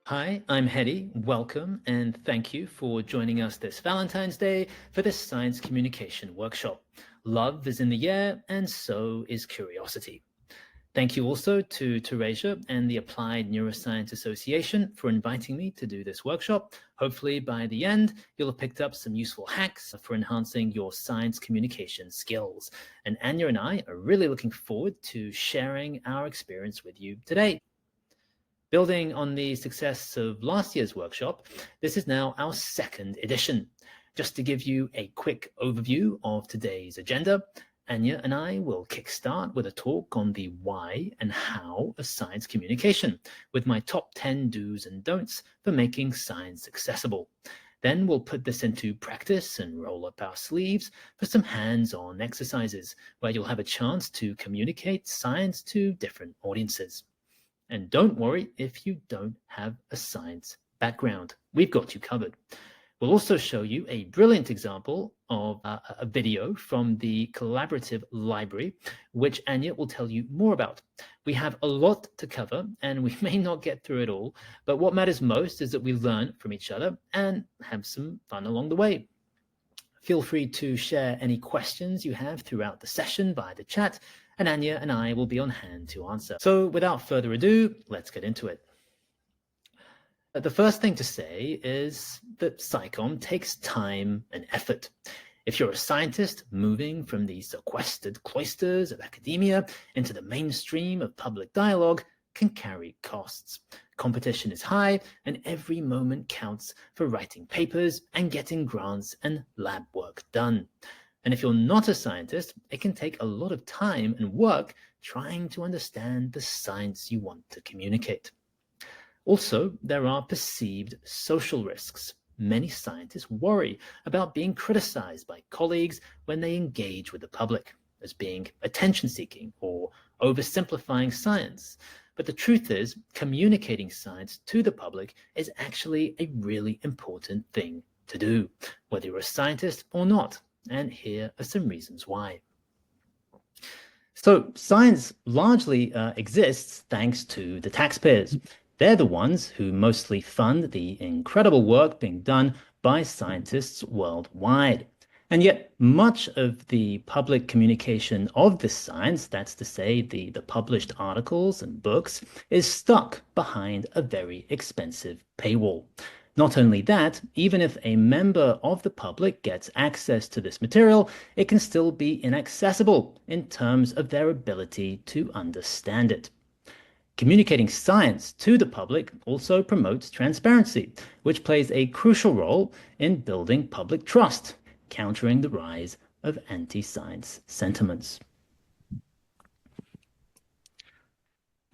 Hi, I'm Hedi. Welcome and thank you for joining us this Valentine's Day for this science communication workshop. Love is in the air and so is curiosity. Thank you also to Teresia and the Applied Neuroscience Association for inviting me to do this workshop. Hopefully by the end, you'll have picked up some useful hacks for enhancing your science communication skills. And Anja and I are really looking forward to sharing our experience with you today. Building on the success of last year's workshop, this is now our second edition. Just to give you a quick overview of today's agenda, Anja and I will kickstart with a talk on the why and how of science communication, with my top 10 do's and don'ts for making science accessible. Then we'll put this into practice and roll up our sleeves for some hands-on exercises, where you'll have a chance to communicate science to different audiences. And don't worry if you don't have a science background. We've got you covered. We'll also show you a brilliant example of a video from the collaborative library, which Anja will tell you more about. We have a lot to cover and we may not get through it all, but what matters most is that we learn from each other and have some fun along the way. Feel free to share any questions you have throughout the session via the chat, and Anja and I will be on hand to answer. So without further ado, let's get into it. The first thing to say is that SciComm takes time and effort. If you're a scientist moving from the sequestered cloisters of academia into the mainstream of public dialogue, can carry costs. Competition is high, and every moment counts for writing papers and getting grants and lab work done. And if you're not a scientist, it can take a lot of time and work trying to understand the science you want to communicate. Also, there are perceived social risks. Many scientists worry about being criticized by colleagues when they engage with the public as being attention-seeking or oversimplifying science. But the truth is, communicating science to the public is actually a really important thing to do, whether you're a scientist or not. And here are some reasons why. So science largely exists thanks to the taxpayers. They're the ones who mostly fund the incredible work being done by scientists worldwide. And yet much of the public communication of this science, that's to say the published articles and books, is stuck behind a very expensive paywall. Not only that, even if a member of the public gets access to this material, it can still be inaccessible in terms of their ability to understand it. Communicating science to the public also promotes transparency, which plays a crucial role in building public trust, countering the rise of anti-science sentiments.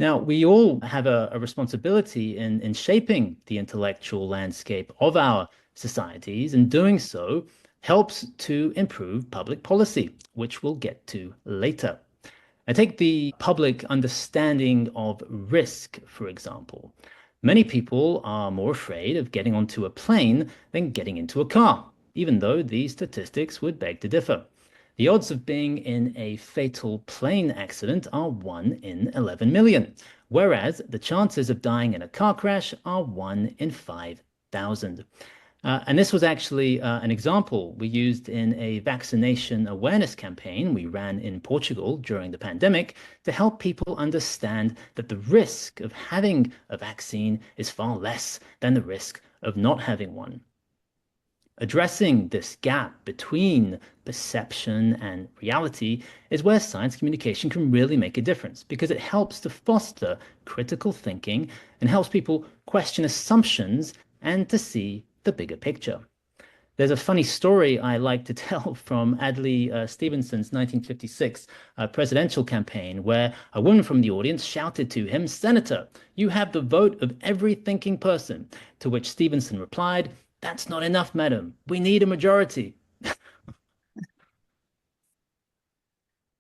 Now, we all have a responsibility in shaping the intellectual landscape of our societies, and doing so helps to improve public policy, which we'll get to later. I take the public understanding of risk, for example. Many people are more afraid of getting onto a plane than getting into a car, even though these statistics would beg to differ. The odds of being in a fatal plane accident are 1 in 11 million, whereas the chances of dying in a car crash are 1 in 5,000. And this was actually an example we used in a vaccination awareness campaign we ran in Portugal during the pandemic to help people understand that the risk of having a vaccine is far less than the risk of not having one. Addressing this gap between perception and reality is where science communication can really make a difference, because it helps to foster critical thinking and helps people question assumptions and to see the bigger picture. There's a funny story I like to tell from Adlai Stevenson's 1956 presidential campaign, where a woman from the audience shouted to him, "Senator, you have the vote of every thinking person," to which Stevenson replied, "That's not enough, madam. We need a majority."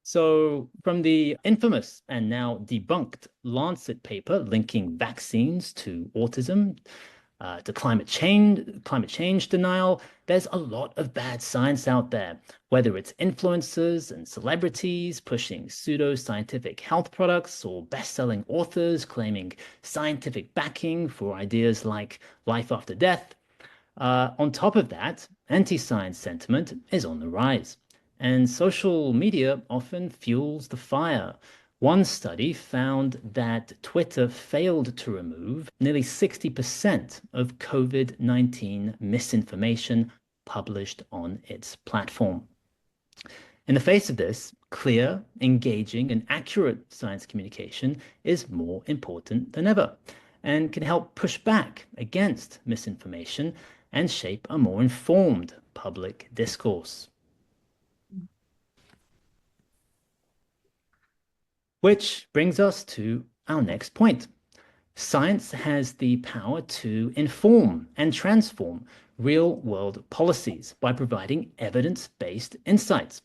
So from the infamous and now debunked Lancet paper linking vaccines to autism, to climate change denial. There's a lot of bad science out there, whether it's influencers and celebrities pushing pseudo-scientific health products or best-selling authors claiming scientific backing for ideas like life after death. On top of that, anti-science sentiment is on the rise, and social media often fuels the fire. One study found that Twitter failed to remove nearly 60% of COVID-19 misinformation published on its platform. In the face of this, clear, engaging, and accurate science communication is more important than ever and can help push back against misinformation and shape a more informed public discourse. Which brings us to our next point. Science has the power to inform and transform real-world policies by providing evidence-based insights,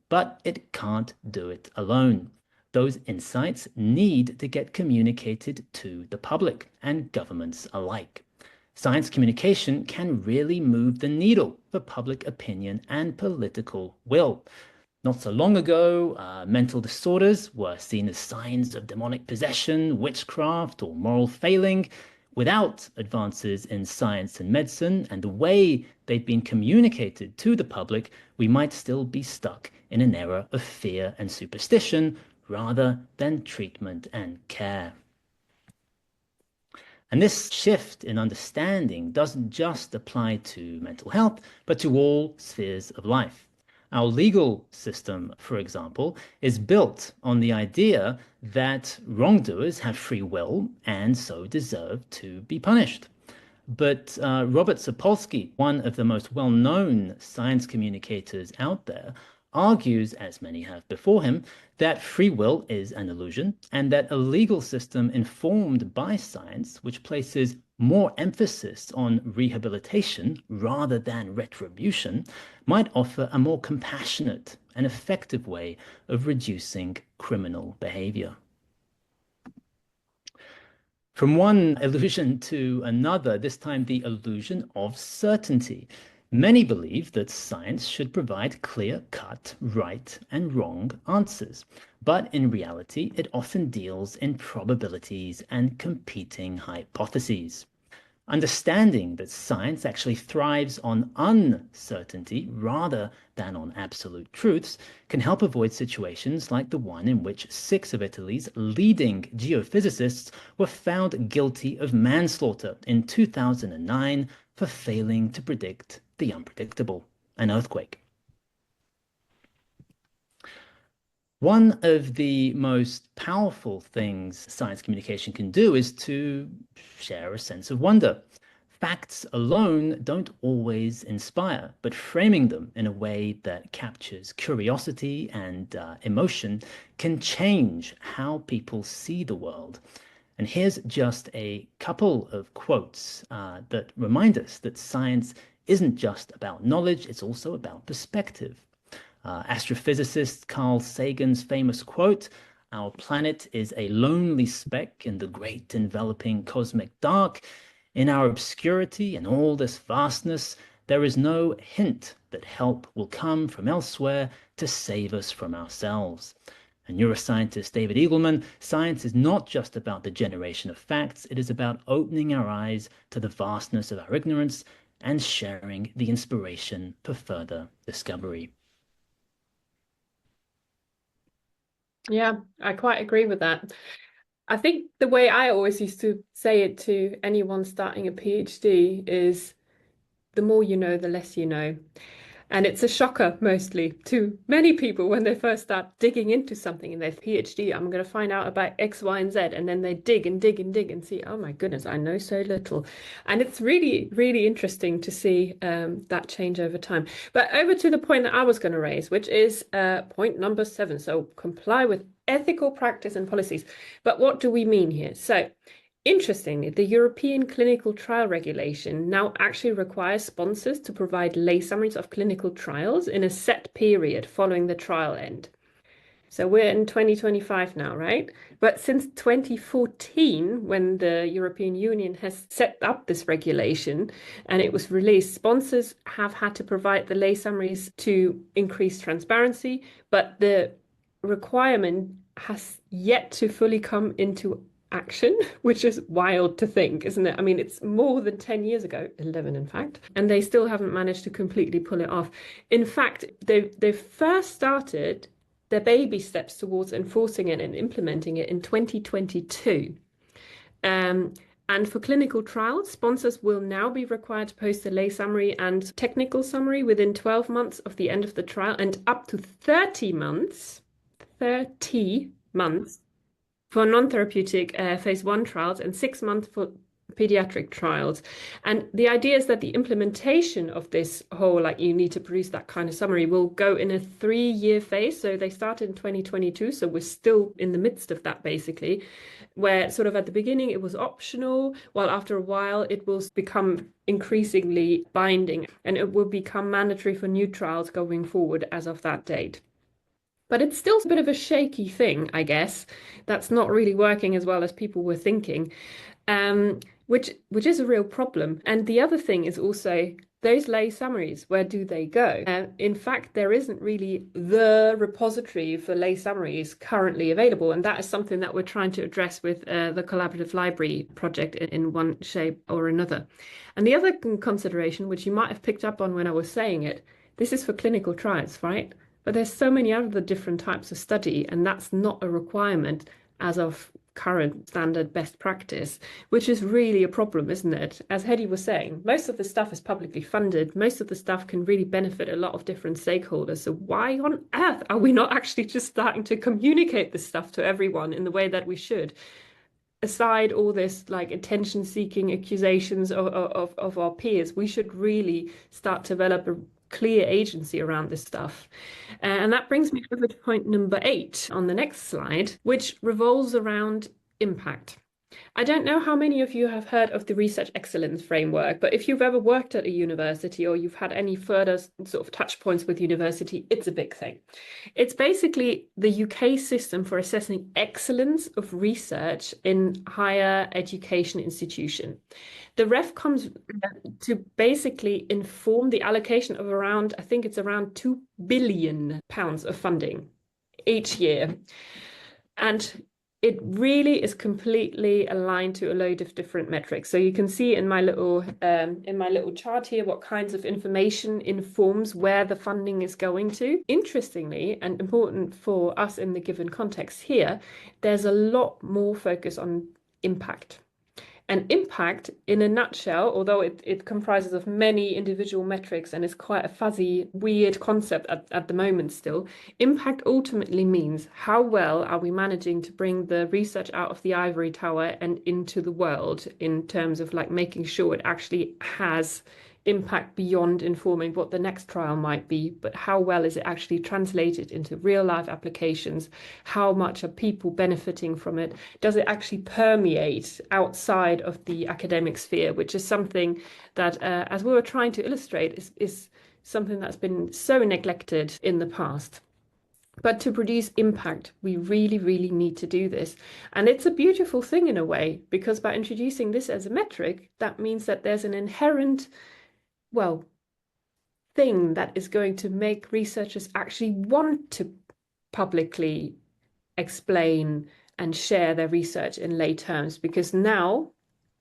but it can't do it alone. Those insights need to get communicated to the public and governments alike. Science communication can really move the needle for public opinion and political will. Not so long ago, mental disorders were seen as signs of demonic possession, witchcraft, or moral failing. Without advances in science and medicine and the way they've been communicated to the public, we might still be stuck in an era of fear and superstition rather than treatment and care. And this shift in understanding doesn't just apply to mental health, but to all spheres of life. Our legal system, for example, is built on the idea that wrongdoers have free will and so deserve to be punished. But Robert Sapolsky, one of the most well-known science communicators out there, argues, as many have before him, that free will is an illusion and that a legal system informed by science, which places more emphasis on rehabilitation rather than retribution, might offer a more compassionate and effective way of reducing criminal behavior. From one illusion to another, this time the illusion of certainty. Many believe that science should provide clear-cut right and wrong answers, but in reality, it often deals in probabilities and competing hypotheses. Understanding that science actually thrives on uncertainty rather than on absolute truths can help avoid situations like the one in which 6 of Italy's leading geophysicists were found guilty of manslaughter in 2009 for failing to predict the unpredictable, an earthquake. One of the most powerful things science communication can do is to share a sense of wonder. Facts alone don't always inspire, but framing them in a way that captures curiosity and emotion can change how people see the world. And here's just a couple of quotes that remind us that science isn't just about knowledge, it's also about perspective. Astrophysicist Carl Sagan's famous quote, "Our planet is a lonely speck in the great enveloping cosmic dark. In our obscurity and all this vastness, there is no hint that help will come from elsewhere to save us from ourselves." And neuroscientist David Eagleman, science is not just about the generation of facts, it is about opening our eyes to the vastness of our ignorance and sharing the inspiration for further discovery. Yeah, I quite agree with that. I think the way I always used to say it to anyone starting a PhD is the more you know, the less you know. And it's a shocker mostly to many people when they first start digging into something in their PhD. I'm going to find out about X, Y, and Z. And then they dig and dig and dig and see, oh my goodness, I know so little. And it's really, really interesting to see that change over time. But over to the point that I was going to raise, which is point number 7. So comply with ethical practice and policies. But what do we mean here? So interestingly, the European Clinical Trial Regulation now actually requires sponsors to provide lay summaries of clinical trials in a set period following the trial end. So we're in 2025 now, right? But since 2014, when the European Union has set up this regulation and it was released, sponsors have had to provide the lay summaries to increase transparency, but the requirement has yet to fully come into action, which is wild to think, isn't it? I mean, it's more than 10 years ago, 11 in fact, and they still haven't managed to completely pull it off. In fact, they've first started their baby steps towards enforcing it and implementing it in 2022. And for clinical trials, sponsors will now be required to post a lay summary and technical summary within 12 months of the end of the trial and up to 30 months, 30 months for non-therapeutic phase 1 trials and 6 months for pediatric trials. And the idea is that the implementation of this whole, like you need to produce that kind of summary, will go in a 3-year phase. So they started in 2022. So we're still in the midst of that, basically, where sort of at the beginning it was optional, while after a while it will become increasingly binding and it will become mandatory for new trials going forward as of that date. But it's still a bit of a shaky thing, I guess, that's not really working as well as people were thinking, which is a real problem. And the other thing is also those lay summaries, where do they go? In fact, there isn't really the repository for lay summaries currently available, and that is something that we're trying to address with the Collaborative Library project in one shape or another. And the other consideration, which you might have picked up on when I was saying it, this is for clinical trials, right? But there's so many other different types of study, and that's not a requirement as of current standard best practice, which is really a problem, isn't it? As Hedi was saying, most of the stuff is publicly funded. Most of the stuff can really benefit a lot of different stakeholders. So why on earth are we not actually just starting to communicate this stuff to everyone in the way that we should? Aside all this like attention-seeking accusations of our peers, we should really start to develop a clear agency around this stuff. And that brings me over to point number 8 on the next slide, which revolves around impact. I don't know how many of you have heard of the Research Excellence Framework, but if you've ever worked at a university or you've had any further sort of touch points with university, it's a big thing. It's basically the UK system for assessing excellence of research in higher education institution. The ref comes to basically inform the allocation of around, I think it's around £2 billion of funding each year. And it really is completely aligned to a load of different metrics. So you can see in my little chart here what kinds of information informs where the funding is going to. Interestingly, and important for us in the given context here, there's a lot more focus on impact. And impact, in a nutshell, although it comprises of many individual metrics and is quite a fuzzy, weird concept at the moment still, impact ultimately means how well are we managing to bring the research out of the ivory tower and into the world in terms of like making sure it actually has impact beyond informing what the next trial might be, but how well is it actually translated into real life applications? How much are people benefiting from it? Does it actually permeate outside of the academic sphere, which is something that, as we were trying to illustrate, is something that's been so neglected in the past. But to produce impact, we really, really need to do this. And it's a beautiful thing in a way, because by introducing this as a metric, that means that there's an inherent thing that is going to make researchers actually want to publicly explain and share their research in lay terms, because now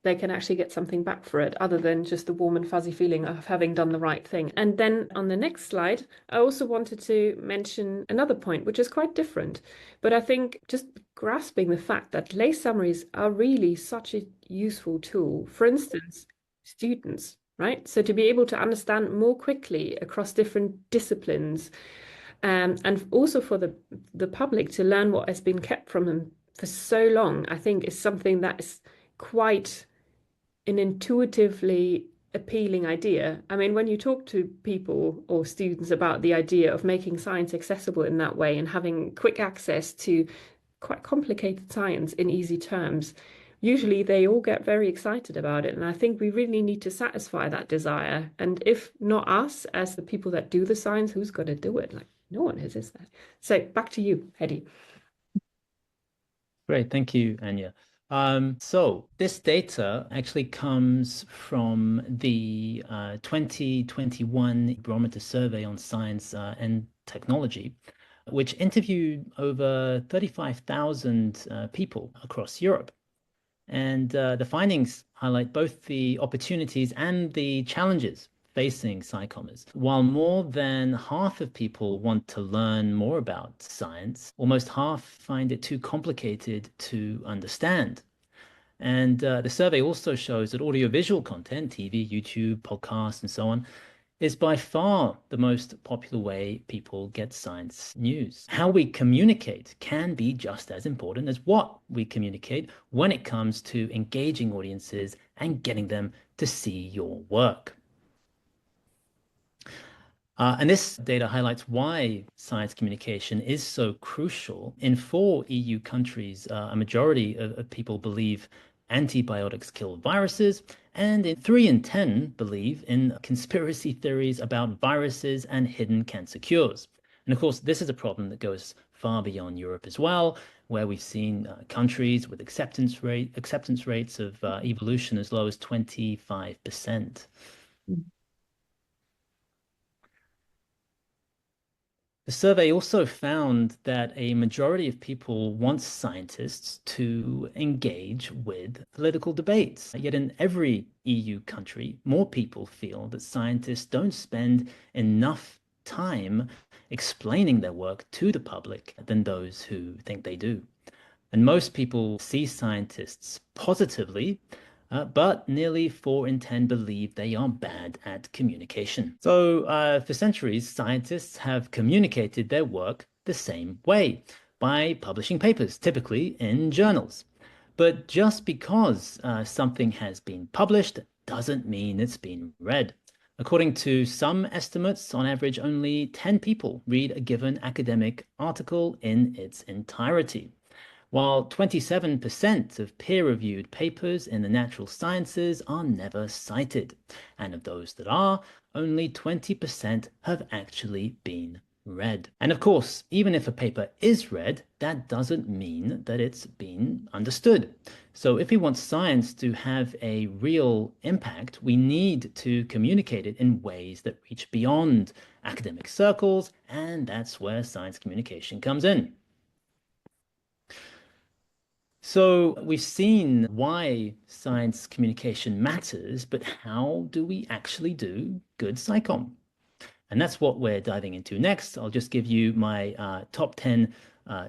they can actually get something back for it other than just the warm and fuzzy feeling of having done the right thing. And then on the next slide, I also wanted to mention another point, which is quite different. But I think just grasping the fact that lay summaries are really such a useful tool. For instance, students, right? So to be able to understand more quickly across different disciplines, and also for the public to learn what has been kept from them for so long, I think is something that is quite an intuitively appealing idea. I mean, when you talk to people or students about the idea of making science accessible in that way and having quick access to quite complicated science in easy terms, usually they all get very excited about it. And I think we really need to satisfy that desire. And if not us, as the people that do the science, who's going to do it? Like, no one is there? So back to you, Hedi. Great, thank you, Anja. So this data actually comes from the 2021 Barometer Survey on Science and Technology, which interviewed over 35,000 people across Europe. And the findings highlight both the opportunities and the challenges facing SciCommers. While more than half of people want to learn more about science, almost half find it too complicated to understand. And the survey also shows that audiovisual content, TV, YouTube, podcasts, and so on, is by far the most popular way people get science news. How we communicate can be just as important as what we communicate when it comes to engaging audiences and getting them to see your work. And this data highlights why science communication is so crucial. In 4 EU countries, a majority of people believe antibiotics kill viruses, and in 3 in 10 believe in conspiracy theories about viruses and hidden cancer cures. And of course, this is a problem that goes far beyond Europe as well, where we've seen countries with acceptance rates of evolution as low as 25%. The survey also found that a majority of people want scientists to engage with political debates. Yet in every EU country, more people feel that scientists don't spend enough time explaining their work to the public than those who think they do. And most people see scientists positively, but nearly 4 in 10 believe they are bad at communication. So for centuries, scientists have communicated their work the same way, by publishing papers, typically in journals. But just because something has been published doesn't mean it's been read. According to some estimates, on average, only 10 people read a given academic article in its entirety, while 27% of peer-reviewed papers in the natural sciences are never cited, and of those that are, only 20% have actually been read. And of course, even if a paper is read, that doesn't mean that it's been understood. So if we want science to have a real impact, we need to communicate it in ways that reach beyond academic circles, and that's where science communication comes in. So we've seen why science communication matters, but how do we actually do good SciComm? And that's what we're diving into next. I'll just give you my top 10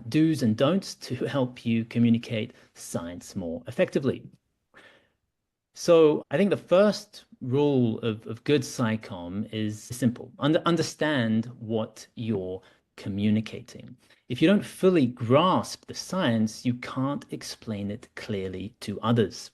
do's and don'ts to help you communicate science more effectively. So I think the first rule of good SciComm is simple. Understand what you're communicating. If you don't fully grasp the science, you can't explain it clearly to others.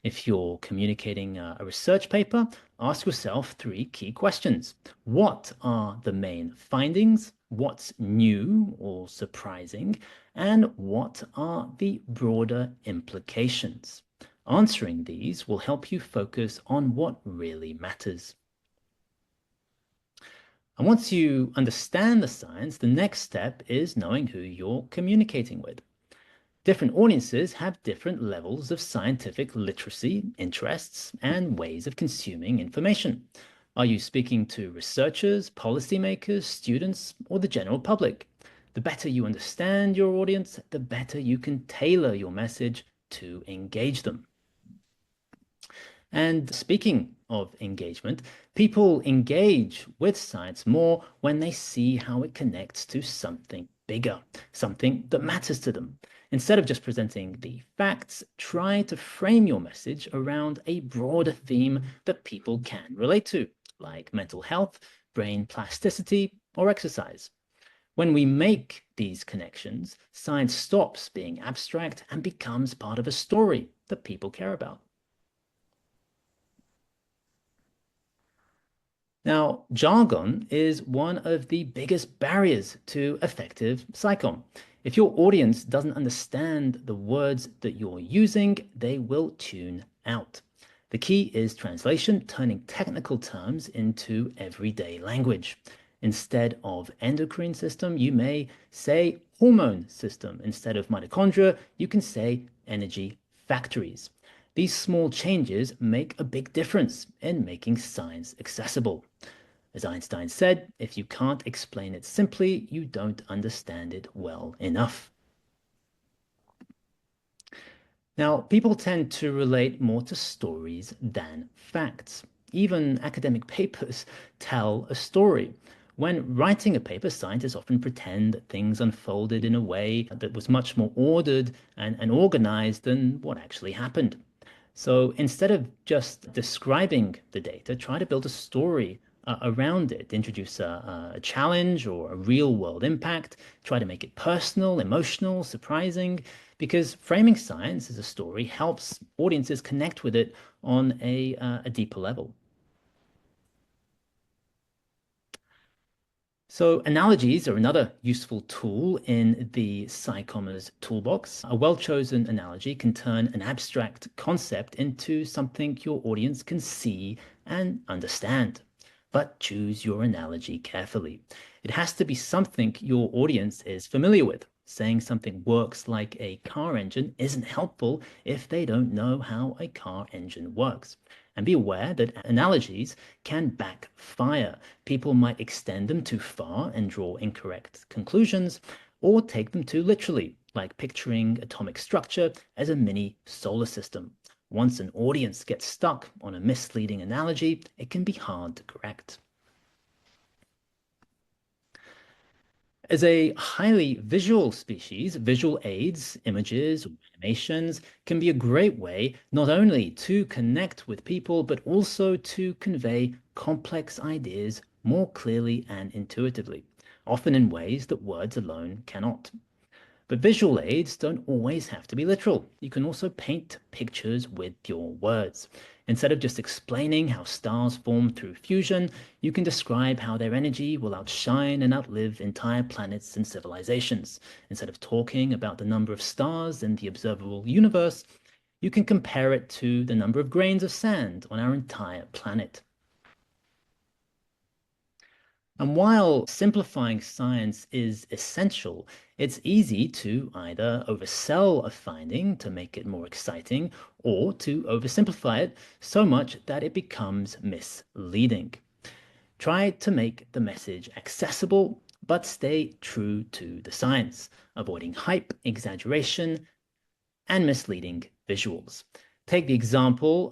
If you're communicating a research paper, ask yourself 3 key questions. What are the main findings? What's new or surprising? And what are the broader implications? Answering these will help you focus on what really matters. And once you understand the science, the next step is knowing who you're communicating with. Different audiences have different levels of scientific literacy, interests, and ways of consuming information. Are you speaking to researchers, policymakers, students, or the general public? The better you understand your audience, the better you can tailor your message to engage them. And speaking of engagement, people engage with science more when they see how it connects to something bigger, something that matters to them. Instead of just presenting the facts, try to frame your message around a broader theme that people can relate to, like mental health, brain plasticity, or exercise. When we make these connections, science stops being abstract and becomes part of a story that people care about. Now, jargon is one of the biggest barriers to effective SciComm. If your audience doesn't understand the words that you're using, they will tune out. The key is translation, turning technical terms into everyday language. Instead of endocrine system, you may say hormone system. Instead of mitochondria, you can say energy factories. These small changes make a big difference in making science accessible. As Einstein said, if you can't explain it simply, you don't understand it well enough. Now, people tend to relate more to stories than facts. Even academic papers tell a story. When writing a paper, scientists often pretend that things unfolded in a way that was much more ordered and organized than what actually happened. So instead of just describing the data, try to build a story around it. Introduce a challenge or a real world impact. Try to make it personal, emotional, surprising, because framing science as a story helps audiences connect with it on a deeper level. So analogies are another useful tool in the SciCommers toolbox. A well-chosen analogy can turn an abstract concept into something your audience can see and understand. But choose your analogy carefully. It has to be something your audience is familiar with. Saying something works like a car engine isn't helpful if they don't know how a car engine works. And be aware that analogies can backfire. People might extend them too far and draw incorrect conclusions, or take them too literally, like picturing atomic structure as a mini solar system. Once an audience gets stuck on a misleading analogy, it can be hard to correct. As a highly visual species, visual aids, images, or animations can be a great way not only to connect with people, but also to convey complex ideas more clearly and intuitively, often in ways that words alone cannot. But visual aids don't always have to be literal. You can also paint pictures with your words. Instead of just explaining how stars form through fusion, you can describe how their energy will outshine and outlive entire planets and civilizations. Instead of talking about the number of stars in the observable universe, you can compare it to the number of grains of sand on our entire planet. And while simplifying science is essential, it's easy to either oversell a finding to make it more exciting or to oversimplify it so much that it becomes misleading. Try to make the message accessible, but stay true to the science, avoiding hype, exaggeration, and misleading visuals. Take the example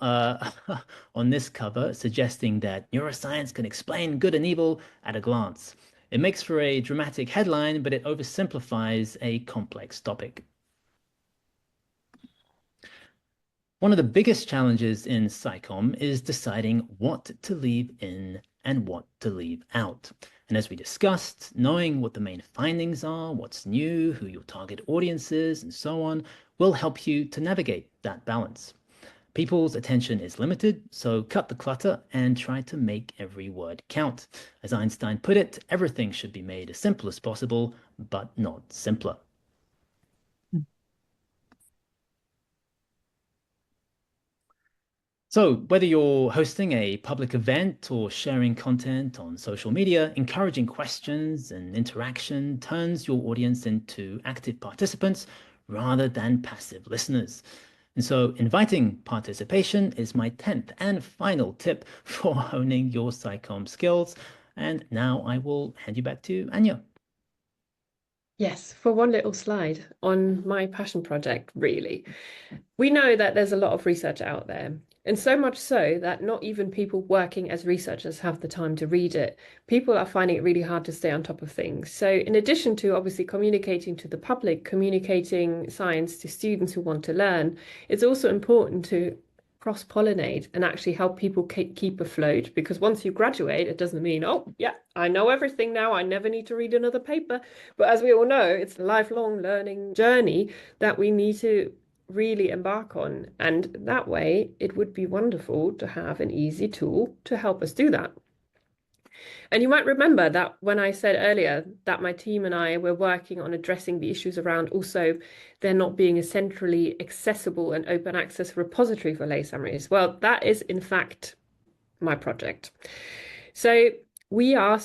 on this cover suggesting that neuroscience can explain good and evil at a glance. It makes for a dramatic headline, but it oversimplifies a complex topic. One of the biggest challenges in SciComm is deciding what to leave in and what to leave out. And as we discussed, knowing what the main findings are, what's new, who your target audience is, and so on, will help you to navigate that balance. People's attention is limited, so cut the clutter and try to make every word count. As Einstein put it, everything should be made as simple as possible, but not simpler. So, whether you're hosting a public event or sharing content on social media, encouraging questions and interaction turns your audience into active participants rather than passive listeners. And so, inviting participation is my 10th and final tip for honing your SciComm skills. And now I will hand you back to Anja. Yes, for one little slide on my passion project, really. We know that there's a lot of research out there, and so much so that not even people working as researchers have the time to read it. People are finding it really hard to stay on top of things. So in addition to obviously communicating to the public, communicating science to students who want to learn, it's also important to cross-pollinate and actually help people keep afloat, because once you graduate, it doesn't mean, oh, yeah, I know everything now, I never need to read another paper. But as we all know, it's a lifelong learning journey that we need to really embark on. And that way, it would be wonderful to have an easy tool to help us do that. And you might remember that when I said earlier that my team and I were working on addressing the issues around also there not being a centrally accessible and open access repository for lay summaries. Well, that is in fact my project. So we are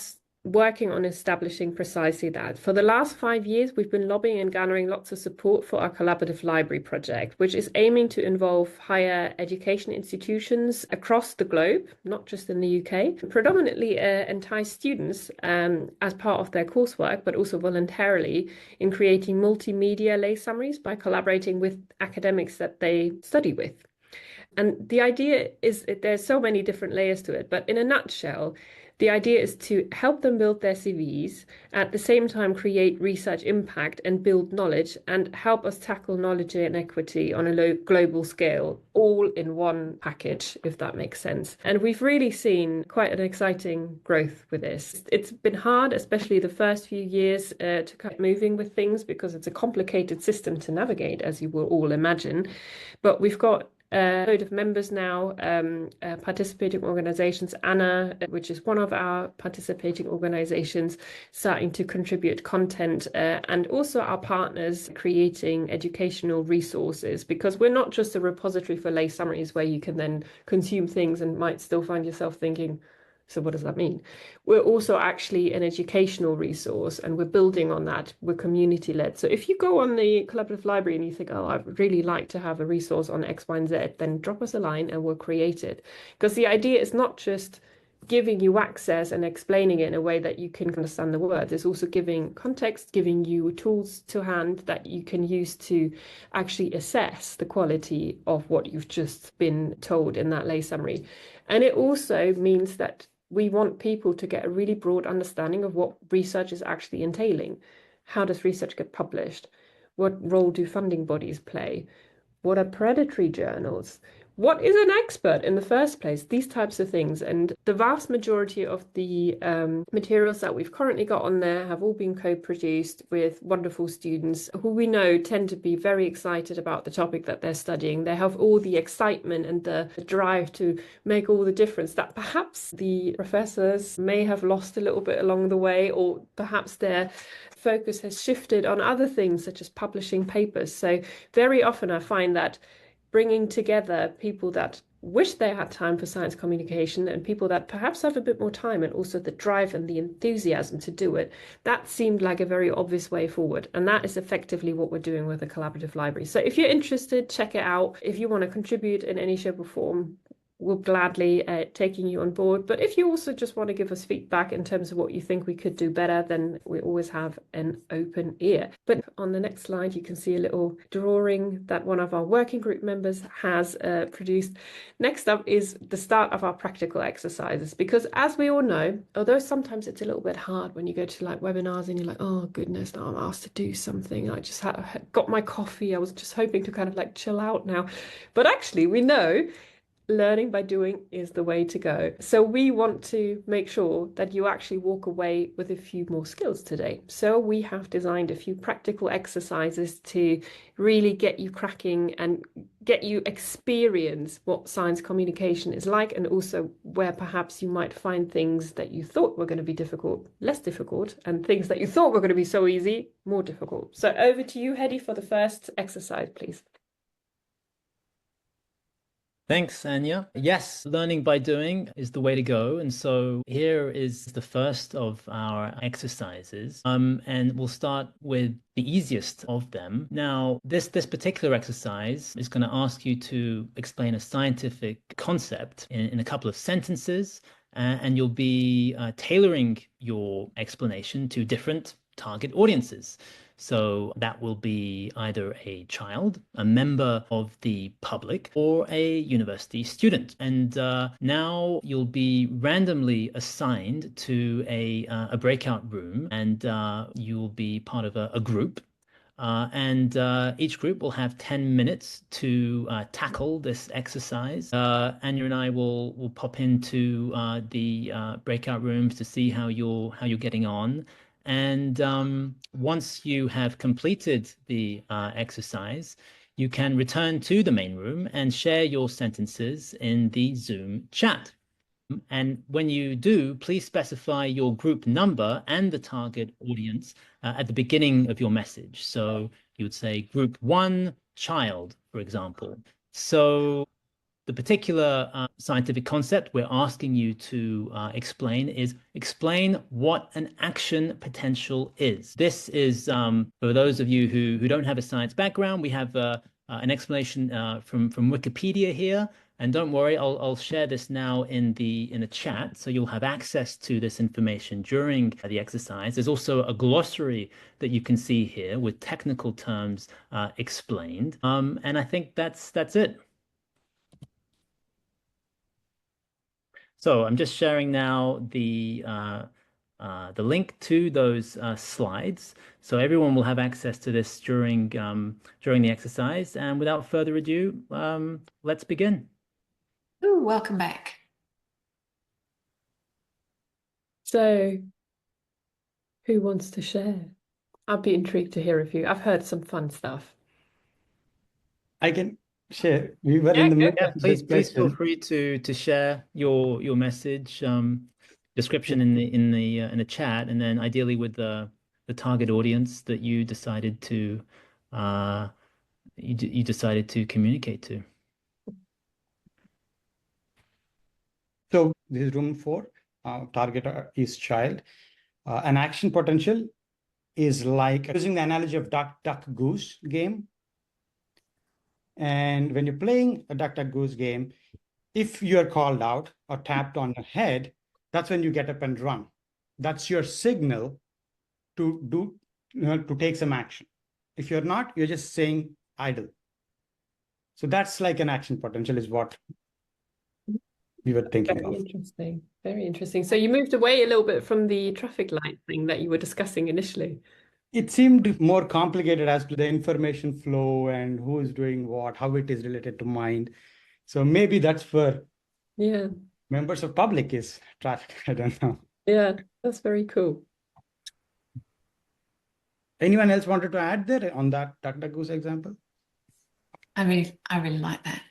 working on establishing precisely that. For the last 5 years, we've been lobbying and garnering lots of support for our collaborative library project, which is aiming to involve higher education institutions across the globe, not just in the UK, predominantly entice students as part of their coursework, but also voluntarily in creating multimedia lay summaries by collaborating with academics that they study with. And the idea is there's so many different layers to it, but in a nutshell, the idea is to help them build their CVs, at the same time create research impact and build knowledge, and help us tackle knowledge inequity on a global scale, all in one package, if that makes sense. And we've really seen quite an exciting growth with this. It's been hard, especially the first few years, to keep moving with things because it's a complicated system to navigate, as you will all imagine. But we've got a load of members now, participating organizations, Anja, which is one of our participating organizations, starting to contribute content, and also our partners creating educational resources, because we're not just a repository for lay summaries where you can then consume things and might still find yourself thinking, so what does that mean? We're also actually an educational resource, and we're building on that. We're community-led. So if you go on the collaborative library and you think, oh, I'd really like to have a resource on X, Y, and Z, then drop us a line and we'll create it. Because the idea is not just giving you access and explaining it in a way that you can understand the words. It's also giving context, giving you tools to hand that you can use to actually assess the quality of what you've just been told in that lay summary. And it also means that we want people to get a really broad understanding of what research is actually entailing. How does research get published? What role do funding bodies play? What are predatory journals? What is an expert in the first place? These types of things. And the vast majority of the materials that we've currently got on there have all been co-produced with wonderful students who we know tend to be very excited about the topic that they're studying. They have all the excitement and the drive to make all the difference that perhaps the professors may have lost a little bit along the way, or perhaps their focus has shifted on other things such as publishing papers. So very often I find that bringing together people that wish they had time for science communication and people that perhaps have a bit more time and also the drive and the enthusiasm to do it, that seemed like a very obvious way forward. And that is effectively what we're doing with the collaborative library. So if you're interested, check it out. If you want to contribute in any shape or form, we'll gladly taking you on board. But if you also just want to give us feedback in terms of what you think we could do better, then we always have an open ear. But on the next slide, you can see a little drawing that one of our working group members has produced. Next up is the start of our practical exercises, because as we all know, although sometimes it's a little bit hard when you go to like webinars and you're like, oh goodness, now I'm asked to do something. I just got my coffee. I was just hoping to kind of like chill out now. But actually, we know learning by doing is the way to go. So we want to make sure that you actually walk away with a few more skills today. So we have designed a few practical exercises to really get you cracking and get you experience what science communication is like, and also where perhaps you might find things that you thought were going to be difficult, less difficult, and things that you thought were going to be so easy, more difficult. So over to you, Hedi, for the first exercise, please. Thanks, Anja. Yes, learning by doing is the way to go. And so here is the first of our exercises. And we'll start with the easiest of them. Now, this particular exercise is going to ask you to explain a scientific concept in a couple of sentences, and you'll be tailoring your explanation to different target audiences. So that will be either a child, a member of the public, or a university student. And now you'll be randomly assigned to a breakout room, and you'll be part of a group. And each group will have 10 minutes to tackle this exercise. Anja and I will pop into the breakout rooms to see how you're getting on. And once you have completed the exercise, you can return to the main room and share your sentences in the Zoom chat. And when you do, please specify your group number and the target audience at the beginning of your message. So you would say group 1 child, for example. So the particular scientific concept we're asking you to explain is explain what an action potential is. This is, for those of you who don't have a science background, we have an explanation from Wikipedia here. And don't worry, I'll share this now in the chat, so you'll have access to this information during the exercise. There's also a glossary that you can see here with technical terms explained. And I think that's it. So I'm just sharing now the link to those slides, so everyone will have access to this during the exercise. And without further ado, let's begin. Ooh, welcome back. So, who wants to share? I'd be intrigued to hear of you. I've heard some fun stuff. I can share. We were in the middle of Please feel discussion. free to share your message description in the chat, and then ideally with the target audience that you decided to communicate to. So this is room 4. Target is child. An action potential is like using the analogy of duck, goose game. And when you're playing a duck, goose game, if you're called out or tapped on the head, that's when you get up and run. That's your signal to take some action. If you're not, you're just saying idle. So that's like an action potential is what we were thinking Very of. interesting. Very interesting. So you moved away a little bit from the traffic light thing that you were discussing initially. It seemed more complicated as to the information flow and who is doing what, how it is related to mind. So maybe that's for members of public is traffic. I don't know. Yeah, that's very cool. Anyone else wanted to add there on that duck, goose example? I really like that.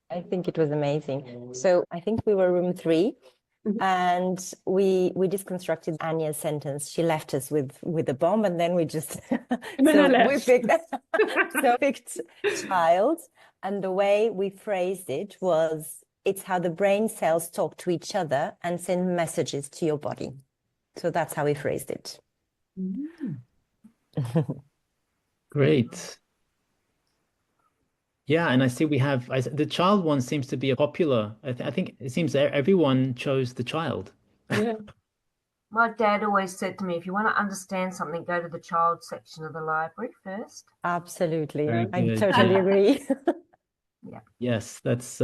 I think it was amazing. So I think we were room 3, and we deconstructed Anja's sentence. She left us with a bomb, and then we just picked child, and the way we phrased it was, it's how the brain cells talk to each other and send messages to your body. So that's how we phrased it. Great. Yeah, and I see we have the child one seems to be a popular. I think it seems everyone chose the child. Yeah. My dad always said to me, if you want to understand something, go to the child section of the library first. Absolutely. Very I good. totally agree. Yeah. Yes, that's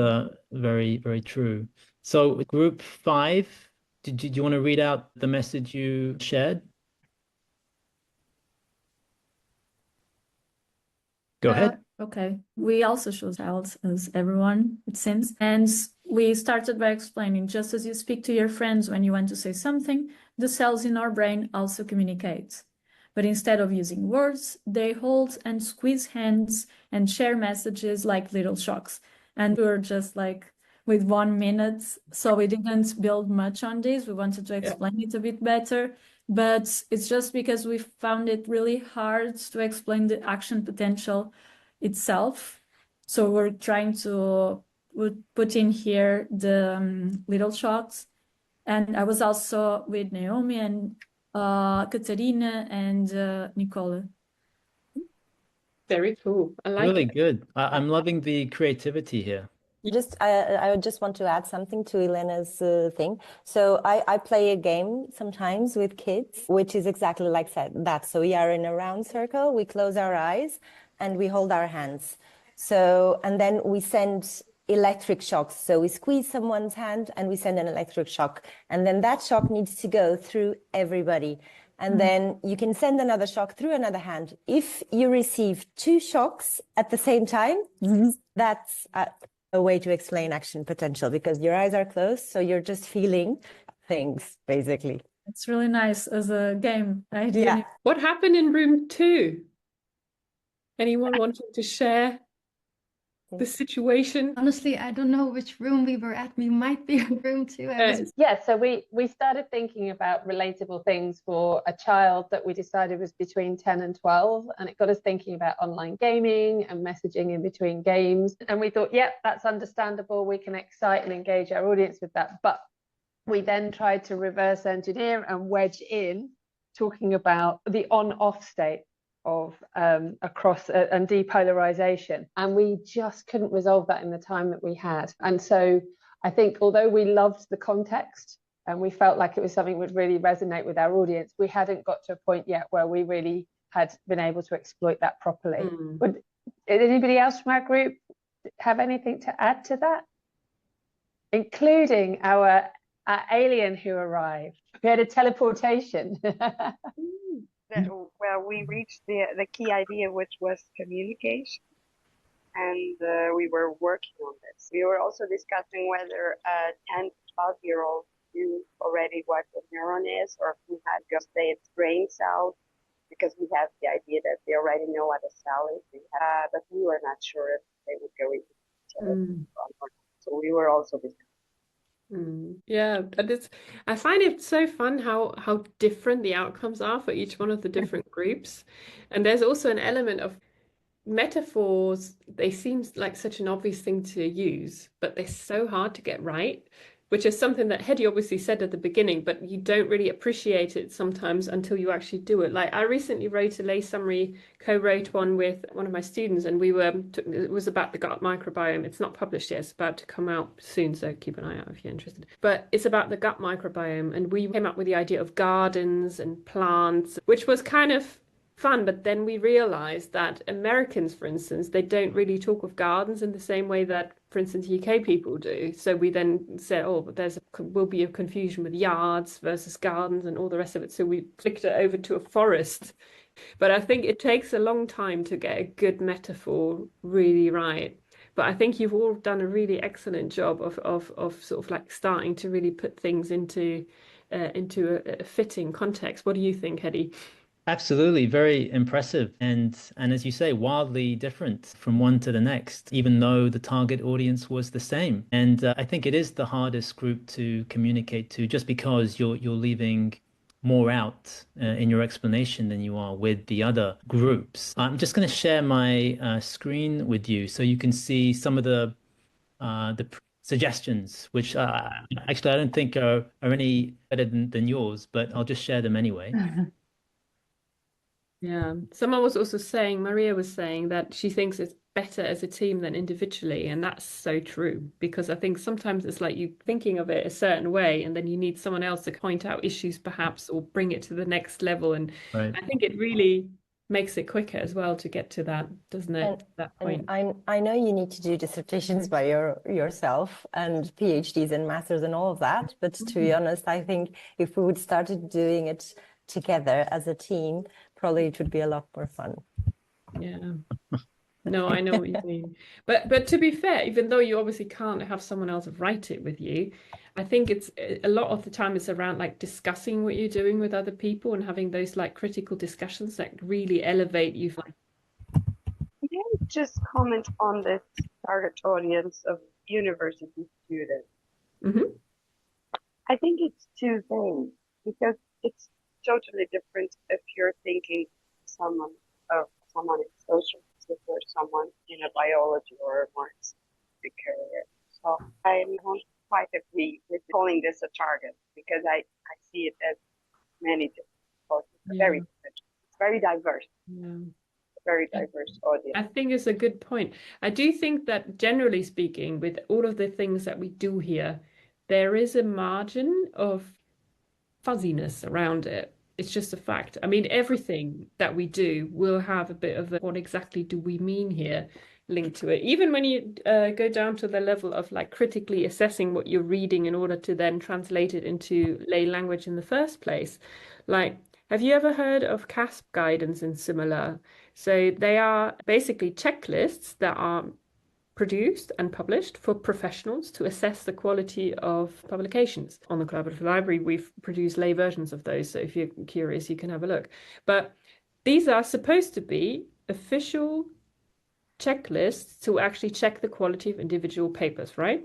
very, very true. So group 5, did you want to read out the message you shared? Go ahead. Okay. We also chose child as everyone, it seems. And we started by explaining, just as you speak to your friends when you want to say something, the cells in our brain also communicate. But instead of using words, they hold and squeeze hands and share messages like little shocks. And we were just like with 1 minute, so we didn't build much on this. We wanted to explain it a bit better. But it's just because we found it really hard to explain the action potential itself. So we're trying to put in here the little shocks. And I was also with Naomi and Katarina and Nicole. Very cool. I like Really it. good. I'm loving the creativity here. I just want to add something to Elena's thing. So I play a game sometimes with kids, which is exactly like that. So we are in a round circle, we close our eyes and we hold our hands. So, and then we send electric shocks. So we squeeze someone's hand and we send an electric shock. And then that shock needs to go through everybody. And then you can send another shock through another hand. If you receive 2 shocks at the same time, that's a way to explain action potential, because your eyes are closed, so you're just feeling things, basically. It's really nice as a game idea. Yeah. What happened in room 2? Anyone wanting to share? the situation? Honestly, I don't know which room we were at. We might be in room 2. Yeah, so we started thinking about relatable things for a child that we decided was between 10 and 12, and it got us thinking about online gaming and messaging in between games. And we thought, yep, that's understandable. We can excite and engage our audience with that. But we then tried to reverse engineer and wedge in talking about the on-off state of across and depolarization, and we just couldn't resolve that in the time that we had. And so I think although we loved the context and we felt like it was something that would really resonate with our audience, we hadn't got to a point yet where we really had been able to exploit that properly. Did anybody else from our group have anything to add to that, including our alien who arrived? We had a teleportation. Well, we reached the key idea, which was communication, and we were working on this. We were also discussing whether 10 to 12-year-olds knew already what a neuron is, or if we had to say it's brain cells, because we have the idea that they already know what a cell is. But we were not sure if they would go into detail. So we were also discussing. Yeah, and I find it so fun how different the outcomes are for each one of the different groups. And there's also an element of metaphors. They seem like such an obvious thing to use, but they're so hard to get right, which is something that Hedi obviously said at the beginning, but you don't really appreciate it sometimes until you actually do it. Like I recently wrote a lay summary, co-wrote one with one of my students, and it was about the gut microbiome. It's not published yet, it's about to come out soon, so keep an eye out if you're interested. But it's about the gut microbiome, and we came up with the idea of gardens and plants, which was kind of fun, but then we realized that Americans, for instance, they don't really talk of gardens in the same way that, for instance, UK people do. So we then said, oh, but will be a confusion with yards versus gardens and all the rest of it. So we flicked it over to a forest. But I think it takes a long time to get a good metaphor really right. But I think you've all done a really excellent job of sort of like starting to really put things into a fitting context. What do you think, Hedi? Absolutely, very impressive, and as you say, wildly different from one to the next, even though the target audience was the same. And I think it is the hardest group to communicate to, just because you're leaving more out in your explanation than you are with the other groups. I'm just going to share my screen with you so you can see some of the suggestions, which actually I don't think are any better than yours, but I'll just share them anyway. Yeah, someone was also saying, Maria was saying that she thinks it's better as a team than individually, and that's so true, because I think sometimes it's like you thinking of it a certain way and then you need someone else to point out issues perhaps or bring it to the next level, and Right. I think it really makes it quicker as well to get to that, doesn't it? That point. I know you need to do dissertations by yourself and PhDs and masters and all of that, but to be honest, I think if we would started doing it together as a team, probably it would be a lot more fun. Yeah. No, I know what you mean. But to be fair, even though you obviously can't have someone else write it with you, I think it's a lot of the time it's around like discussing what you're doing with other people and having those like critical discussions that really elevate you. Can I just comment on this target audience of university students? I think it's two things, because it's totally different if you're thinking someone in social or someone in a biology or a more scientific career. So I don't quite agree with calling this a target, because I see it as many different audiences. It's very diverse. Yeah. Very diverse audience. I think it's a good point. I do think that generally speaking, with all of the things that we do here, there is a margin of fuzziness around it. It's just a fact. I mean, everything that we do will have a bit of what exactly do we mean here linked to it. Even when you go down to the level of like critically assessing what you're reading in order to then translate it into lay language in the first place. Like, have you ever heard of CASP guidance and similar? So they are basically checklists that are produced and published for professionals to assess the quality of publications. On the Collaborative Library, we've produced lay versions of those, so if you're curious, you can have a look. But these are supposed to be official checklists to actually check the quality of individual papers, right?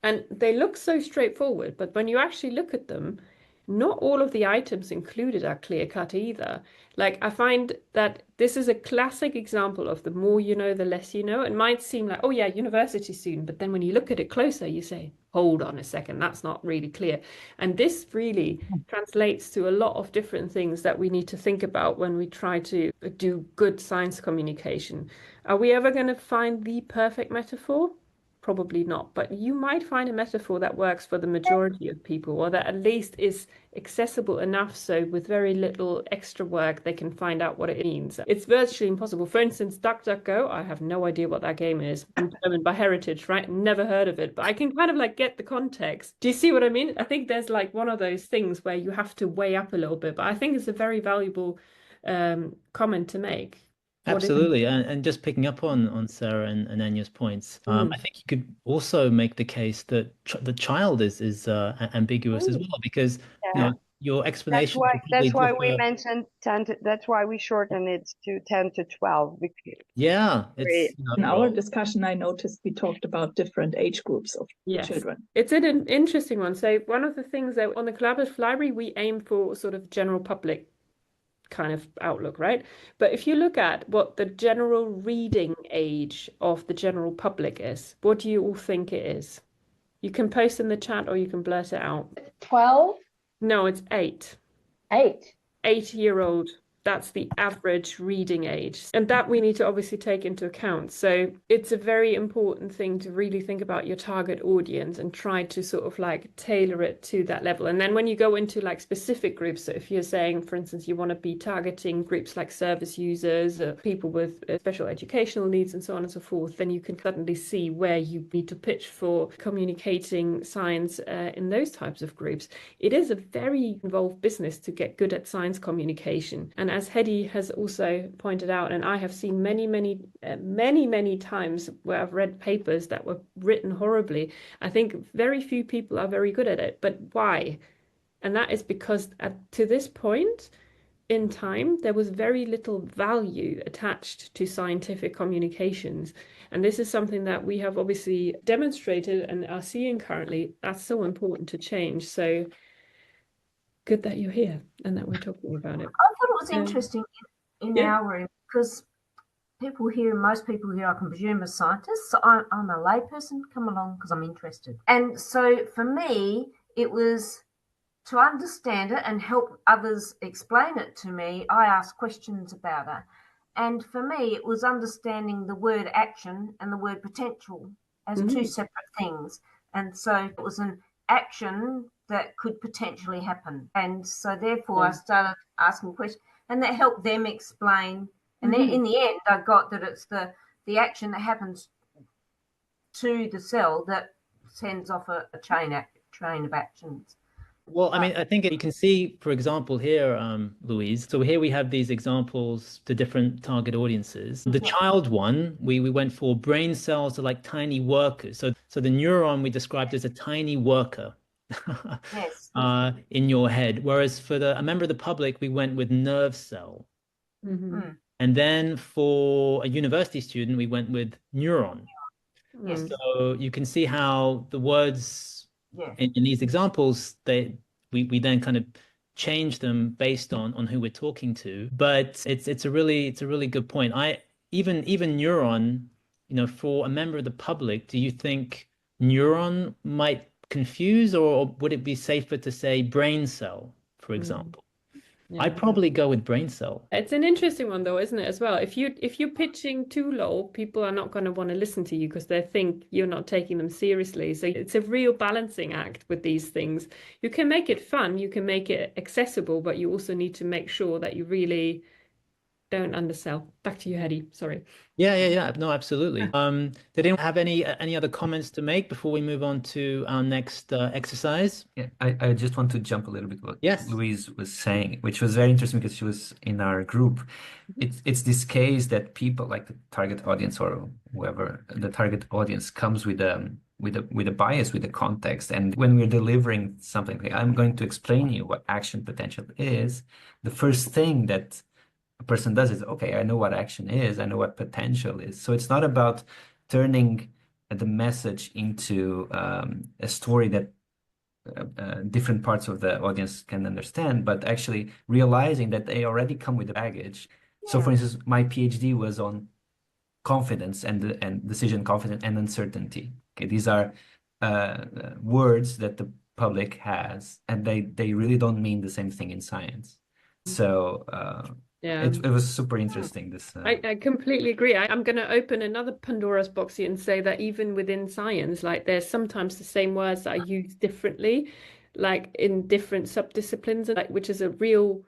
And they look so straightforward, but when you actually look at them, not all of the items included are clear cut either. Like, I find that this is a classic example of the more you know, the less you know. It might seem like, oh yeah, university student, but then when you look at it closer, you say, hold on a second, that's not really clear. And this really translates to a lot of different things that we need to think about when we try to do good science communication. Are we ever going to find the perfect metaphor? Probably not, but you might find a metaphor that works for the majority of people, or that at least is accessible enough so with very little extra work they can find out what it means. It's virtually impossible. For instance, DuckDuckGo, I have no idea what that game is. I'm German by heritage, right? Never heard of it, but I can kind of like get the context. Do you see what I mean? I think there's like one of those things where you have to weigh up a little bit, but I think it's a very valuable comment to make. Absolutely. And just picking up on Sarah and Anya's points, I think you could also make the case that the child is ambiguous as well, because you know, your explanation could That's why probably we differ. mentioned 10 to, that's why we shorten it to 10 to 12. Yeah, it's In our discussion, I noticed we talked about different age groups of children. It's an interesting one. So one of the things that on the collaborative library, we aim for sort of general public kind of outlook, right? But if you look at what the general reading age of the general public is, what do you all think it is? You can post in the chat or you can blurt it out. 12? No, it's 8. 8. 8-year-old. That's the average reading age. And that we need to obviously take into account. So it's a very important thing to really think about your target audience and try to sort of like tailor it to that level. And then when you go into like specific groups, so if you're saying, for instance, you want to be targeting groups like service users, people with special educational needs and so on and so forth, then you can suddenly see where you need to pitch for communicating science in those types of groups. It is a very involved business to get good at science communication. And as Hedi has also pointed out, and I have seen many times where I've read papers that were written horribly, I think very few people are very good at it. But why? And that is because to this point in time, there was very little value attached to scientific communications. And this is something that we have obviously demonstrated and are seeing currently. That's so important to change. So good that you're here and that we're talking about it. I thought it was interesting in our room because most people here, I can presume, are scientists. So I'm a layperson, come along because I'm interested. And so for me, it was to understand it and help others explain it to me. I asked questions about it. And for me, it was understanding the word action and the word potential as two separate things. And so it was an action that could potentially happen. And so therefore I started asking questions and that helped them explain. And then in the end, I got that it's the action that happens to the cell that sends off a train of actions. Well, I mean, I think you can see, for example, here, Louise. So here we have these examples to different target audiences. The child one, we went for brain cells are like tiny workers. So the neuron we described as a tiny worker in your head. Whereas for a member of the public, we went with nerve cell. And then for a university student, we went with neuron. So you can see how the words in these examples, we then kind of change them based on who we're talking to. But it's a really good point. Even neuron, you know, for a member of the public, do you think neuron might confuse, or would it be safer to say brain cell, for example? I'd probably go with brain cell. It's an interesting one though, isn't it, as well? If you're pitching too low, people are not going to want to listen to you because they think you're not taking them seriously. So it's a real balancing act with these things. You can make it fun, you can make it accessible, but you also need to make sure that you really don't undersell. Back to you, Hedi. Sorry. Yeah. No, absolutely. Did anyone have any other comments to make before we move on to our next exercise? Yeah, I just want to jump a little bit what Yes. Louise was saying, which was very interesting because she was in our group. It's this case that people like the target audience or whoever the target audience comes with a bias, with a context. And when we're delivering something like, I'm going to explain to you what action potential is, the first thing that a person does is, okay, I know what action is, I know what potential is. So it's not about turning the message into a story that different parts of the audience can understand, but actually realizing that they already come with the baggage. So for instance, my PhD was on confidence and decision confidence and uncertainty. Okay, these are words that the public has, and they really don't mean the same thing in science. So it was super interesting. This I completely agree. I'm going to open another Pandora's box here and say that even within science, like there's sometimes the same words that are used differently, like in different subdisciplines, like which is a real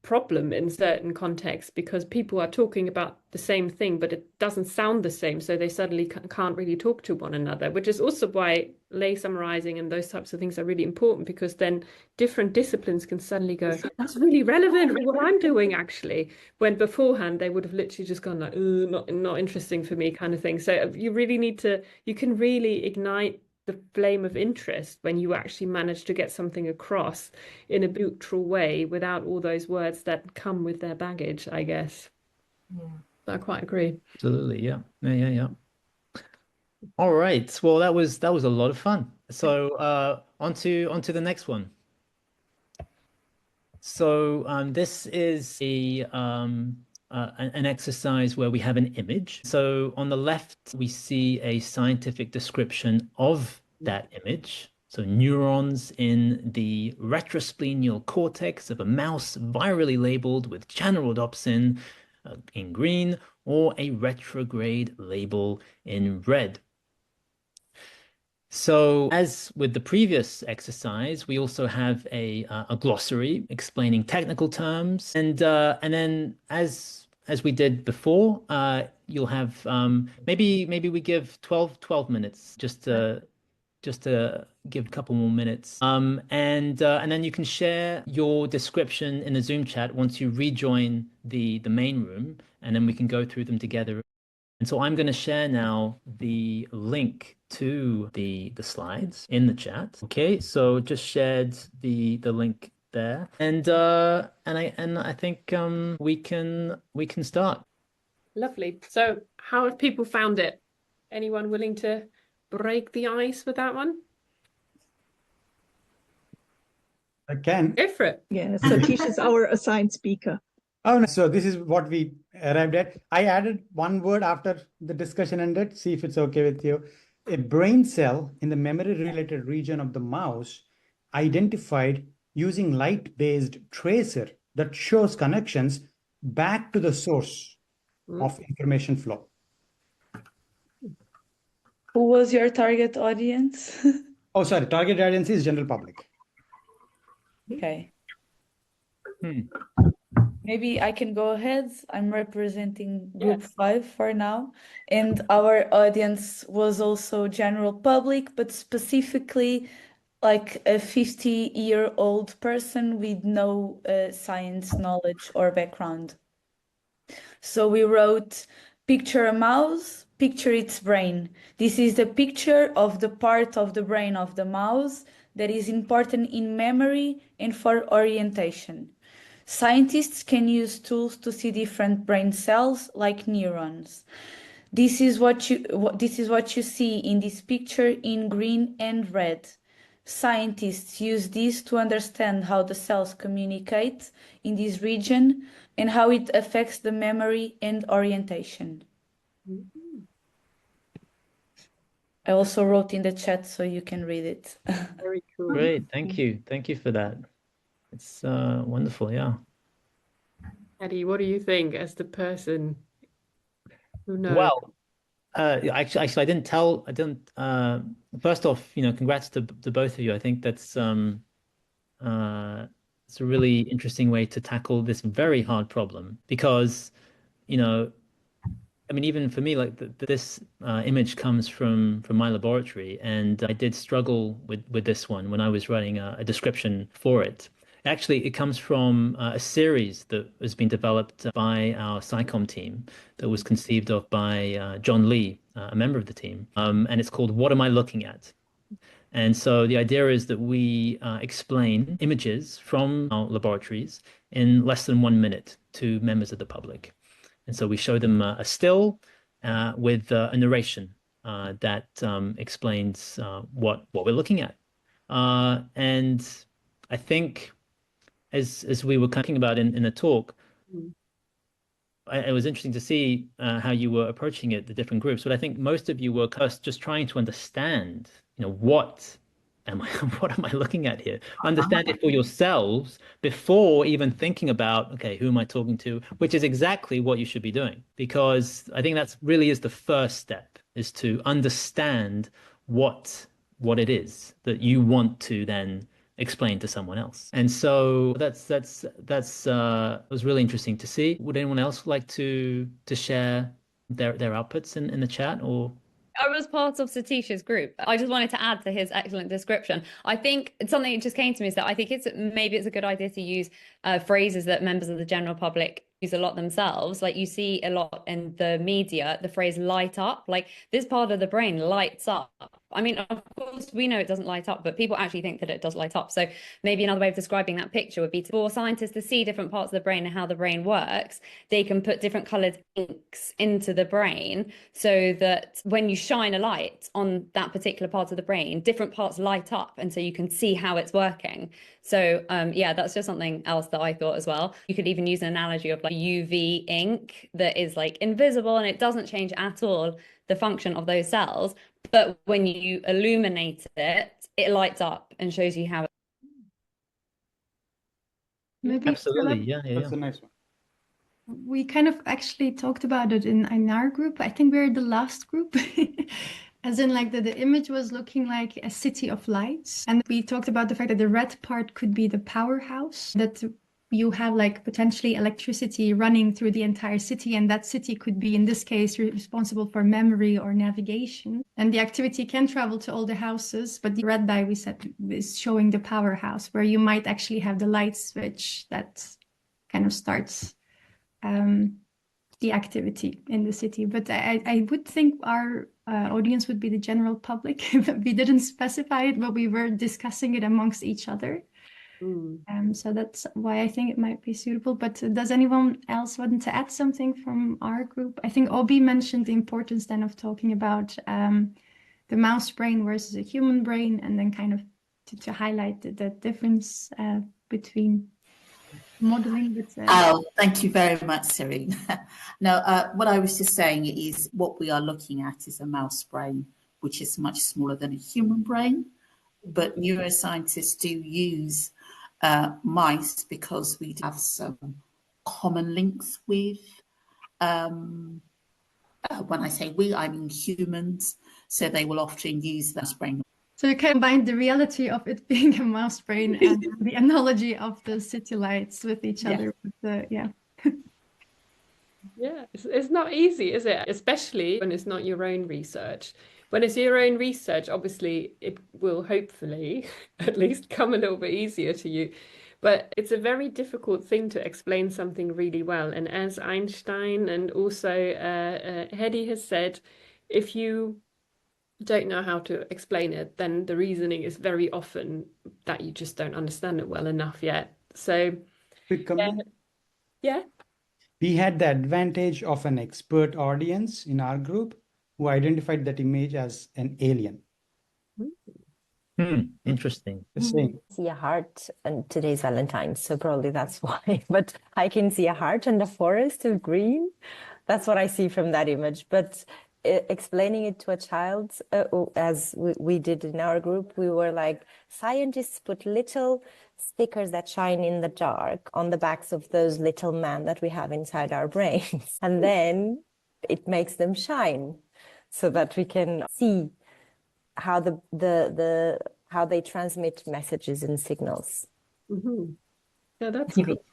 problem in certain contexts because people are talking about the same thing, but it doesn't sound the same. So they suddenly can't really talk to one another, which is also why lay summarizing and those types of things are really important, because then different disciplines can suddenly go, that's really relevant for what I'm doing, actually, when beforehand they would have literally just gone like, not interesting for me kind of thing. So you really need to, you can really ignite the flame of interest when you actually manage to get something across in a neutral way without all those words that come with their baggage, I guess. Yeah. I quite agree. Absolutely, yeah. All right. Well, that was a lot of fun. So on to the next one. So this is an exercise where we have an image. So on the left, we see a scientific description of that image. So neurons in the retrosplenial cortex of a mouse virally labeled with channelrhodopsin in green, or a retrograde label in red. So as with the previous exercise, we also have a glossary explaining technical terms, and then as we did before, you'll have maybe we give 12 minutes just to give a couple more minutes, and then you can share your description in the Zoom chat once you rejoin the main room, and then we can go through them together. And so I'm going to share now the link to the slides in the chat. Okay, so just shared the link there, and I think we can start. Lovely. So how have people found it? Anyone willing to break the ice with that one? I can. Go for it. Yeah, Satish is our assigned speaker. Oh, no. So this is what we arrived at. I added one word after the discussion ended. See if it's okay with you. A brain cell in the memory-related region of the mouse identified using light-based tracer that shows connections back to the source of information flow. Who was your target audience? Oh, sorry. Target audience is general public. Okay. Maybe I can go ahead. I'm representing group 5 for now. And our audience was also general public, but specifically like a 50-year-old person with no science knowledge or background. So we wrote, picture a mouse, picture its brain. This is the picture of the part of the brain of the mouse that is important in memory and for orientation. Scientists can use tools to see different brain cells like neurons. This is what you see in this picture in green and red. Scientists use this to understand how the cells communicate in this region and how it affects the memory and orientation. I also wrote in the chat so you can read it. Very cool. Great, thank you for that. It's wonderful, yeah. Hedi, what do you think as the person who knows? Well, actually, I didn't. First off, congrats to both of you. I think that's it's a really interesting way to tackle this very hard problem because, I mean, even for me, like this image comes from my laboratory, and I did struggle with this one when I was writing a description for it. Actually, it comes from a series that has been developed by our SciComm team that was conceived of by John Lee, a member of the team, and it's called "What Am I Looking At?" And so the idea is that we explain images from our laboratories in less than 1 minute to members of the public. And so we show them a still with a narration that explains what we're looking at. And I think as we were talking about in the talk, it was interesting to see how you were approaching it, the different groups. But I think most of you were just trying to understand, what am I looking at here? Understand it for yourselves before even thinking about, okay, who am I talking to? Which is exactly what you should be doing, because I think that's really is the first step, is to understand what it is that you want to then explain to someone else. And so that's was really interesting to see. Would anyone else like to share their outputs in the chat? Or I was part of Satish's group. I just wanted to add to his excellent description. I think something that just came to me is that I think maybe it's a good idea to use phrases that members of the general public use a lot themselves. Like you see a lot in the media, the phrase light up, like this part of the brain lights up. I mean, of course, we know it doesn't light up, but people actually think that it does light up. So maybe another way of describing that picture would be for scientists to see different parts of the brain and how the brain works. They can put different colored inks into the brain so that when you shine a light on that particular part of the brain, different parts light up. And so you can see how it's working. So yeah, that's just something else that I thought as well. You could even use an analogy of like UV ink that is like invisible and it doesn't change at all the function of those cells. But when you illuminate it, it lights up and shows you how. Maybe absolutely, yeah. That's a nice one. We kind of actually talked about it in our group. I think we're the last group. As in like the image was looking like a city of lights. And we talked about the fact that the red part could be the powerhouse, that you have like potentially electricity running through the entire city, and that city could be, in this case, responsible for memory or navigation. And the activity can travel to all the houses, but the red dye we said is showing the powerhouse, where you might actually have the light switch that kind of starts the activity in the city. But I would think our audience would be the general public. We didn't specify it, but we were discussing it amongst each other. So that's why I think it might be suitable. But does anyone else want to add something from our group? I think Obi mentioned the importance then of talking about the mouse brain versus a human brain, and then kind of to highlight the difference between modeling. Oh, thank you very much, Serene. No, what I was just saying is what we are looking at is a mouse brain, which is much smaller than a human brain. But neuroscientists do use mice because we have some common links with, when I say we, I mean humans. So they will often use that brain. So you combine the reality of it being a mouse brain and the analogy of the city lights with each other. Yeah. Yeah, it's not easy, is it? Especially when it's not your own research. When it's your own research, obviously it will hopefully at least come a little bit easier to you. But it's a very difficult thing to explain something really well. And as Einstein and also Hedi has said, if you don't know how to explain it, then the reasoning is very often that you just don't understand it well enough yet. So, yeah. We had the advantage of an expert audience in our group who identified that image as an alien. Interesting. See a heart, and today's Valentine's, so probably that's why. But I can see a heart and a forest of green. That's what I see from that image. But explaining it to a child, as we did in our group, we were like, scientists put little stickers that shine in the dark on the backs of those little men that we have inside our brains. And then it makes them shine so that we can see how how they transmit messages and signals. Yeah, that's cool.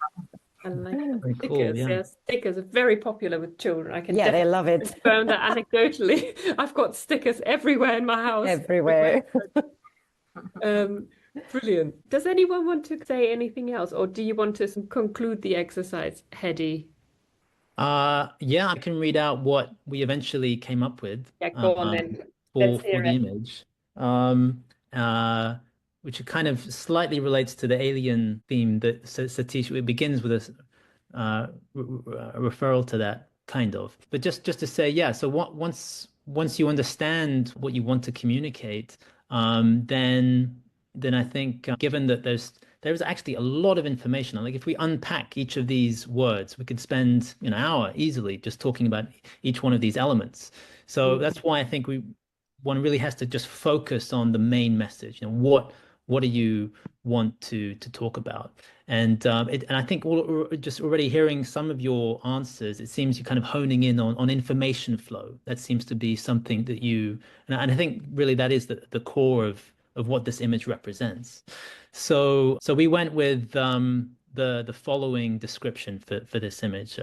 I like stickers. Cool, yeah. Stickers are very popular with children. I can they love it. confirm that anecdotally. I've got stickers everywhere in my house. Everywhere. Brilliant. Does anyone want to say anything else, or do you want to conclude the exercise, Hedi? Yeah, I can read out what we eventually came up with. Yeah, go on then. For the image. which kind of slightly relates to the alien theme that Satish, it begins with a referral to that kind of. But just to say, yeah, so once you understand what you want to communicate, then I think given that there's actually a lot of information. Like if we unpack each of these words, we could spend an hour easily just talking about each one of these elements. So that's why I think one really has to just focus on the main message. What do you want to talk about? And I think just already hearing some of your answers, it seems you're kind of honing in on information flow. That seems to be something that and I think really that is the core of what this image represents. So we went with the following description for this image.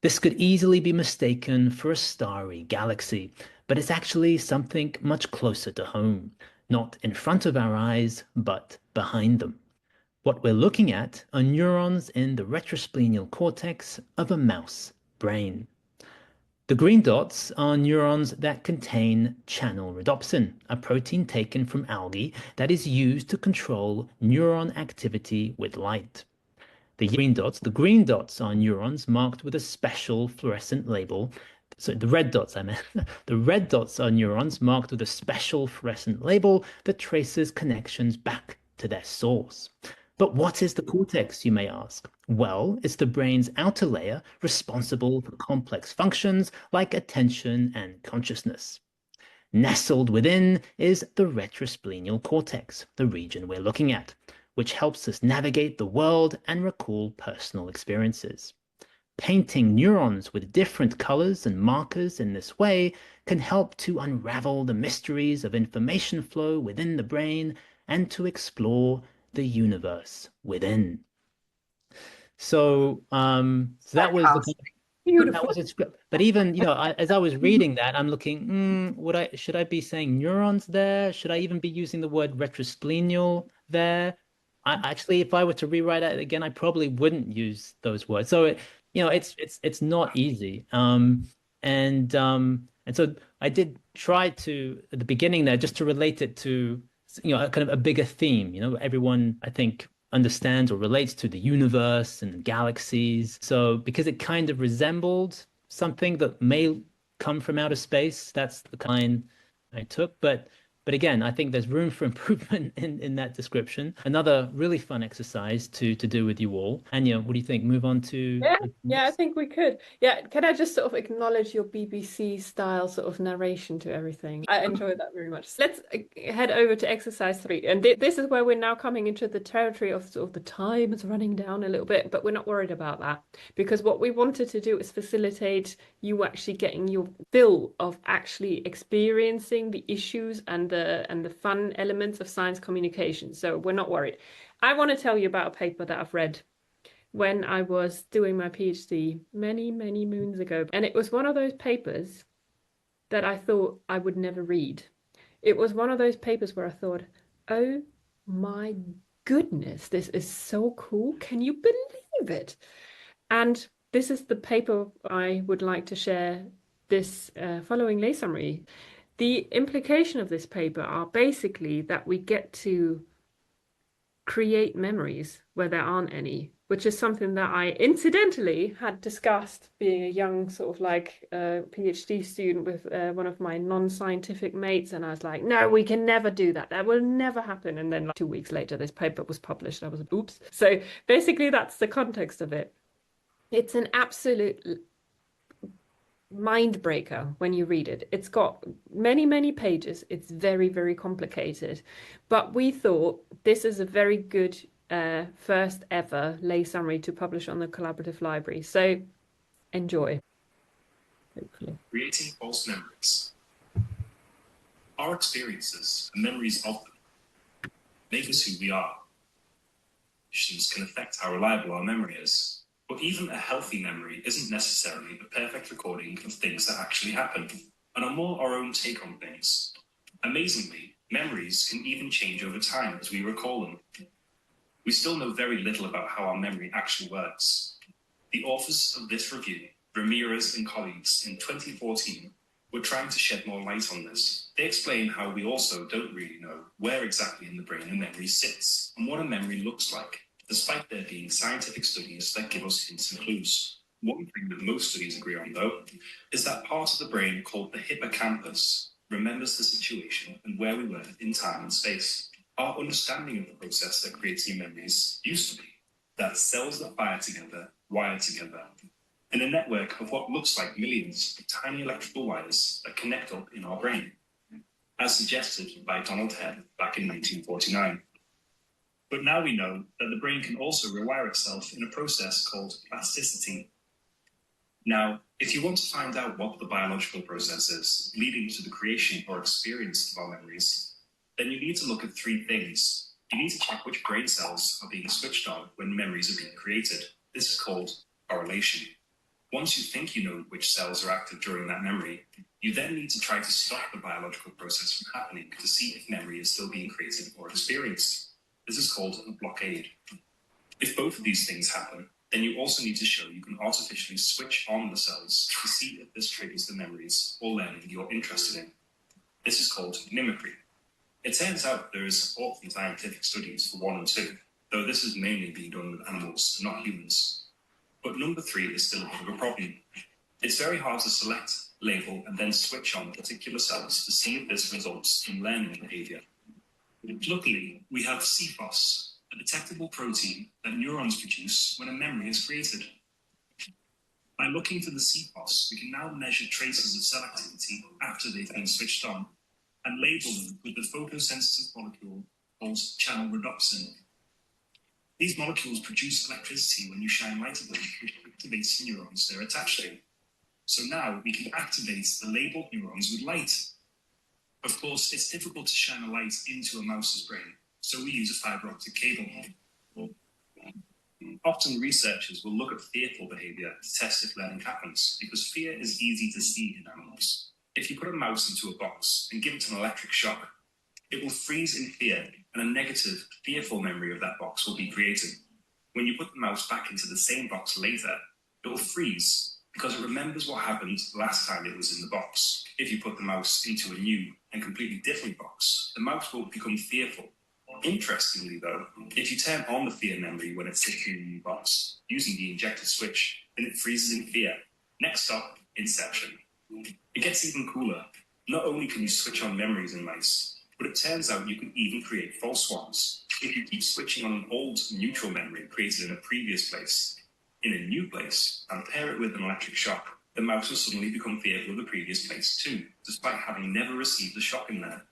This could easily be mistaken for a starry galaxy, but it's actually something much closer to home, not in front of our eyes, but behind them. What we're looking at are neurons in the retrosplenial cortex of a mouse brain. The green dots are neurons that contain channel rhodopsin, a protein taken from algae that is used to control neuron activity with light. The green dots are neurons marked with a special fluorescent label. So the red dots, I meant. The red dots are neurons marked with a special fluorescent label that traces connections back to their source. But what is the cortex, you may ask? Well, it's the brain's outer layer responsible for complex functions like attention and consciousness. Nestled within is the retrosplenial cortex, the region we're looking at, which helps us navigate the world and recall personal experiences. Painting neurons with different colors and markers in this way can help to unravel the mysteries of information flow within the brain and to explore the universe within. So, that was beautiful. That was a script. But even, as I was reading that, I'm looking, should I be saying neurons there? Should I even be using the word retrosplenial there? Actually, if I were to rewrite it again, I probably wouldn't use those words. So it's not easy. And so I did try to at the beginning there just to relate it to a kind of a bigger theme. Everyone I think understands or relates to the universe and galaxies. So because it kind of resembled something that may come from outer space, that's the kind I took. But again, I think there's room for improvement in that description. Another really fun exercise to do with you all. Anja, what do you think? Move on to Yeah, I think we could. Yeah, can I just sort of acknowledge your BBC style sort of narration to everything? I enjoyed that very much. Let's head over to exercise 3. And this is where we're now coming into the territory of sort of the time is running down a little bit, but we're not worried about that because what we wanted to do is facilitate you actually getting your fill of actually experiencing the issues and the fun elements of science communication. So we're not worried. I want to tell you about a paper that I've read when I was doing my PhD many, many moons ago. And it was one of those papers that I thought I would never read. It was one of those papers where I thought, oh my goodness, this is so cool. Can you believe it? And this is the paper I would like to share this following lay summary. The implication of this paper are basically that we get to create memories where there aren't any, which is something that I incidentally had discussed being a young sort of like PhD student with one of my non-scientific mates. And I was like, no, we can never do that. That will never happen. And then like 2 weeks later, this paper was published. I was like, oops. So basically that's the context of it. It's an absolute mind breaker when you read it. It's got many, many pages. It's very, very complicated. But we thought this is a very good first ever lay summary to publish on the collaborative library. So enjoy. Hopefully. Creating false memories. Our experiences and memories of them make us who we are. Conditions can affect how reliable our memory is. But even a healthy memory isn't necessarily a perfect recording of things that actually happen, and are more our own take on things. Amazingly, memories can even change over time as we recall them. We still know very little about how our memory actually works. The authors of this review, Ramirez and colleagues in 2014, were trying to shed more light on this. They explain how we also don't really know where exactly in the brain a memory sits and what a memory looks like, despite there being scientific studies that give us hints and clues. One thing that most studies agree on, though, is that part of the brain called the hippocampus remembers the situation and where we were in time and space. Our understanding of the process that creates new memories used to be that cells that fire together wire together in a network of what looks like millions of tiny electrical wires that connect up in our brain, as suggested by Donald Hedi back in 1949. But now we know that the brain can also rewire itself in a process called plasticity. Now, if you want to find out what the biological process is leading to the creation or experience of our memories, then you need to look at three things. You need to check which brain cells are being switched on when memories are being created. This is called correlation. Once you think you know which cells are active during that memory, you then need to try to stop the biological process from happening to see if memory is still being created or experienced. This is called a blockade. If both of these things happen, then you also need to show you can artificially switch on the cells to see if this triggers the memories or learning you're interested in. This is called mimicry. It turns out there is support from scientific studies for 1 and 2, though this is mainly being done with animals, not humans. But number 3 is still a bit of a problem. It's very hard to select, label, and then switch on particular cells to see if this results in learning behavior. Luckily, we have CFOS, a detectable protein that neurons produce when a memory is created. By looking for the CFOS, we can now measure traces of cell activity after they've been switched on and label them with the photosensitive molecule called channel rhodopsin. These molecules produce electricity when you shine light at them, which activates the neurons they're attached to. So now we can activate the labeled neurons with light. Of course, it's difficult to shine a light into a mouse's brain, so we use a fiber optic cable. Often researchers will look at fearful behavior to test if learning happens, because fear is easy to see in animals. If you put a mouse into a box and give it an electric shock, it will freeze in fear, and a negative, fearful memory of that box will be created. When you put the mouse back into the same box later, it will freeze because it remembers what happened last time it was in the box. If you put the mouse into a new and completely different box, the mouse will become fearful. Interestingly, though, if you turn on the fear memory when it's sitting in a new box, using the injected switch, then it freezes in fear. Next stop, inception. It gets even cooler. Not only can you switch on memories in mice, but it turns out you can even create false ones. If you keep switching on an old neutral memory created in a previous place, in a new place, and pair it with an electric shock, the mouse will suddenly become fearful of the previous place too, despite having never received the shock in there.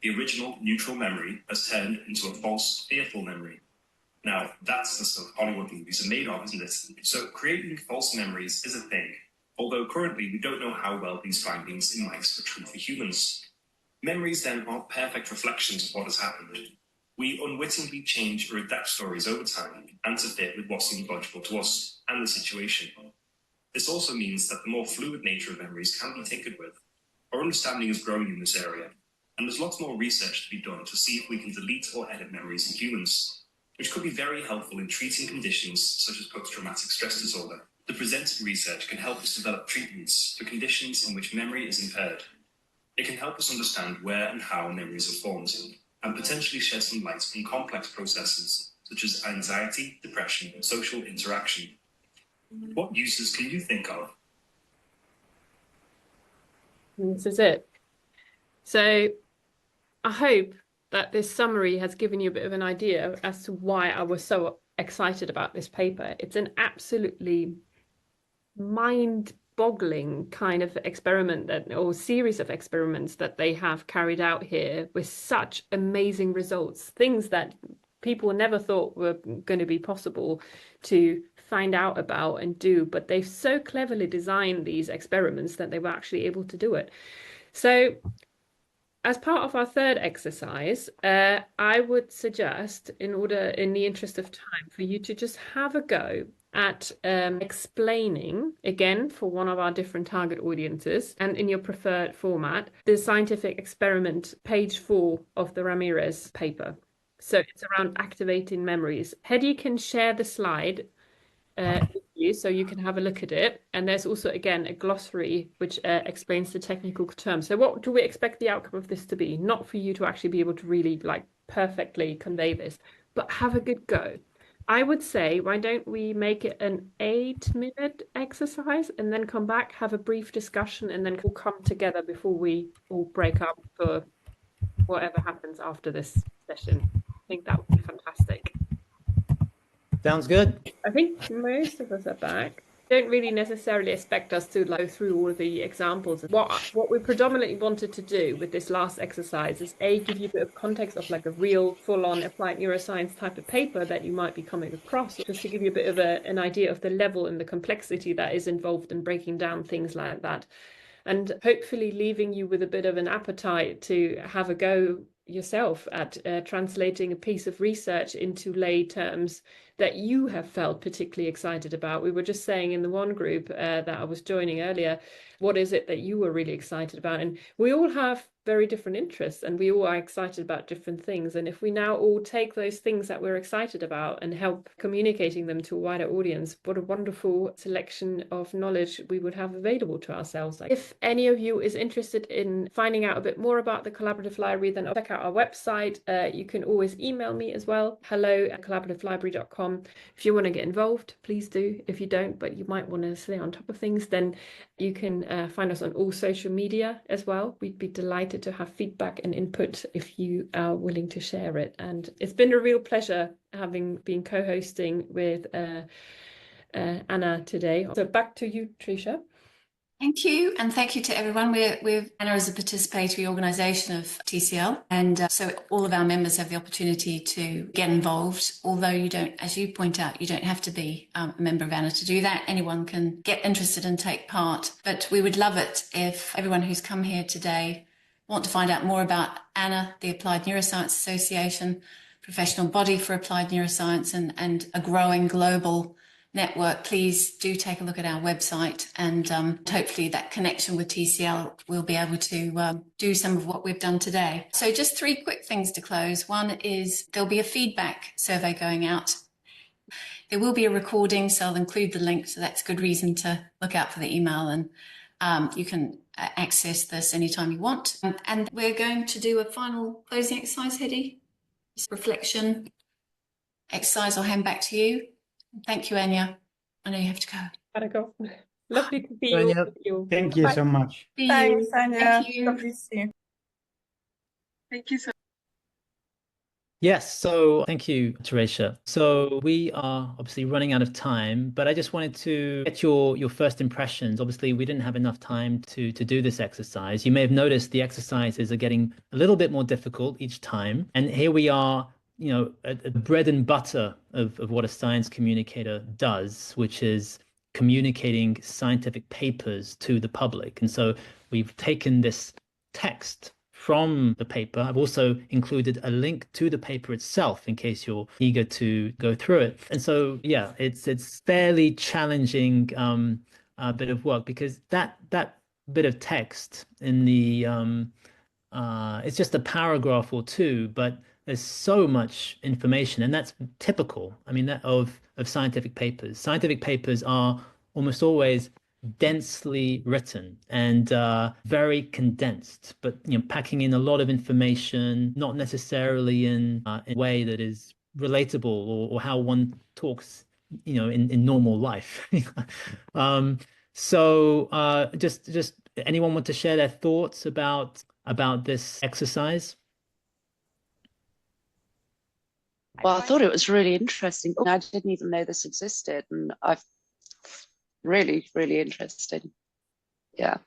The original neutral memory has turned into a false, fearful memory. Now, that's the stuff Hollywood movies are made of, isn't it? So creating false memories is a thing, although currently we don't know how well these findings in mice are true for humans. Memories then aren't perfect reflections of what has happened. We unwittingly change or adapt stories over time and to fit with what seems logical to us and the situation. This also means that the more fluid nature of memories can be tinkered with. Our understanding is growing in this area, and there's lots more research to be done to see if we can delete or edit memories in humans, which could be very helpful in treating conditions such as post-traumatic stress disorder. The presented research can help us develop treatments for conditions in which memory is impaired. It can help us understand where and how memories are formed, and potentially shed some light on complex processes such as anxiety, depression, and social interaction. What uses can you think of? This is it. So I hope that this summary has given you a bit of an idea as to why I was so excited about this paper. It's an absolutely mind-boggling kind of experiment or series of experiments that they have carried out here with such amazing results, things that people never thought were going to be possible to find out about and do, but they've so cleverly designed these experiments that they were actually able to do it. So as part of our third exercise, I would suggest, in the interest of time, for you to just have a go at explaining, again, for one of our different target audiences, and in your preferred format, the scientific experiment, page 4 of the Ramirez paper. So it's around activating memories. Hedi can share the slide with you so you can have a look at it. And there's also, again, a glossary which explains the technical terms. So what do we expect the outcome of this to be? Not for you to actually be able to really like perfectly convey this, but have a good go. I would say, why don't we make it an 8-minute exercise and then come back, have a brief discussion, and then we'll come together before we all break up for whatever happens after this session. I think that would be fantastic. Sounds good. I think most of us are back. Don't really necessarily expect us to go through all of the examples. What we predominantly wanted to do with this last exercise is give you a bit of context of like a real full-on applied neuroscience type of paper that you might be coming across, just to give you a bit of an idea of the level and the complexity that is involved in breaking down things like that. And hopefully leaving you with a bit of an appetite to have a go yourself at translating a piece of research into lay terms that you have felt particularly excited about. We were just saying in the one group that I was joining earlier, what is it that you were really excited about? And we all have very different interests and we all are excited about different things. And if we now all take those things that we're excited about and help communicating them to a wider audience, what a wonderful selection of knowledge we would have available to ourselves. If any of you is interested in finding out a bit more about the Collaborative Library, then check out our website. You can always email me as well, hello@collaborativelibrary.com. If you want to get involved, please do. If you don't, but you might want to stay on top of things, then you can find us on all social media as well. We'd be delighted to have feedback and input if you are willing to share it. And it's been a real pleasure having been co-hosting with Anna today. So back to you, Tricia. Thank you, and thank you to everyone. Anna is a participatory organisation of TCL, and so all of our members have the opportunity to get involved. Although you don't, as you point out, you don't have to be a member of Anna to do that. Anyone can get interested and take part. But we would love it if everyone who's come here today want to find out more about Anna, the Applied Neuroscience Association, professional body for applied neuroscience, and a growing global network. Please do take a look at our website, and hopefully that connection with TCL will be able to do some of what we've done today. So just 3 quick things to close. One is there'll be a feedback survey going out. There will be a recording, so I'll include the link, so that's good reason to look out for the email, and you can access this anytime you want. And we're going to do a final closing exercise, Hedi. Reflection exercise. I'll hand back to you. Thank you, Anja. I know you have to go. Gotta go. Lovely to see you. Thank you so much. Thanks, Anja. Thank you. Lovely to see you. Thank you so Yes, so thank you, Teresia. So we are obviously running out of time, but I just wanted to get your first impressions. Obviously, we didn't have enough time to do this exercise. You may have noticed the exercises are getting a little bit more difficult each time. And here we are, you know, at the bread and butter of what a science communicator does, which is communicating scientific papers to the public. And so we've taken this text from the paper. I've also included a link to the paper itself in case you're eager to go through it. And so, yeah, it's fairly challenging bit of work, because that bit of text in the it's just a paragraph or two, but there's so much information, and that's typical. I mean, that of scientific papers. Scientific papers are almost always densely written and very condensed, but packing in a lot of information, not necessarily in a way that is relatable or how one talks, in normal life. So just anyone want to share their thoughts about this exercise? Well, I thought it was really interesting. I didn't even know this existed, and I've really, really interesting. Yeah.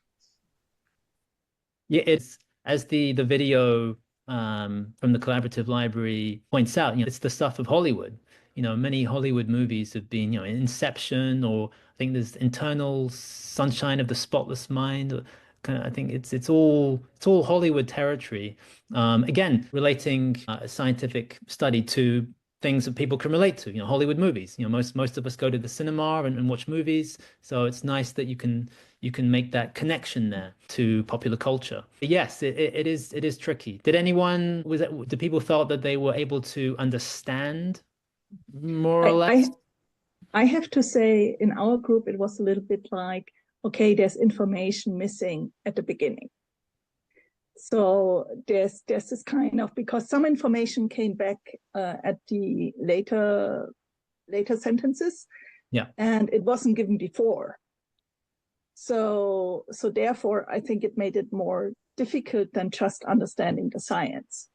Yeah, it's as the video from the Collaborative Library points out, it's the stuff of Hollywood. Many Hollywood movies have been, Inception, or I think there's Eternal Sunshine of the Spotless Mind. I think it's all Hollywood territory. Again, relating a scientific study to things that people can relate to, Hollywood movies. Most of us go to the cinema and watch movies, so it's nice that you can make that connection there to popular culture. But yes, it is tricky. Did people felt that they were able to understand more or less? I have to say, in our group, it was a little bit like, okay, there's information missing at the beginning. So there's this kind of, because some information came back at the later sentences, yeah, and it wasn't given before. So therefore, I think it made it more difficult than just understanding the science,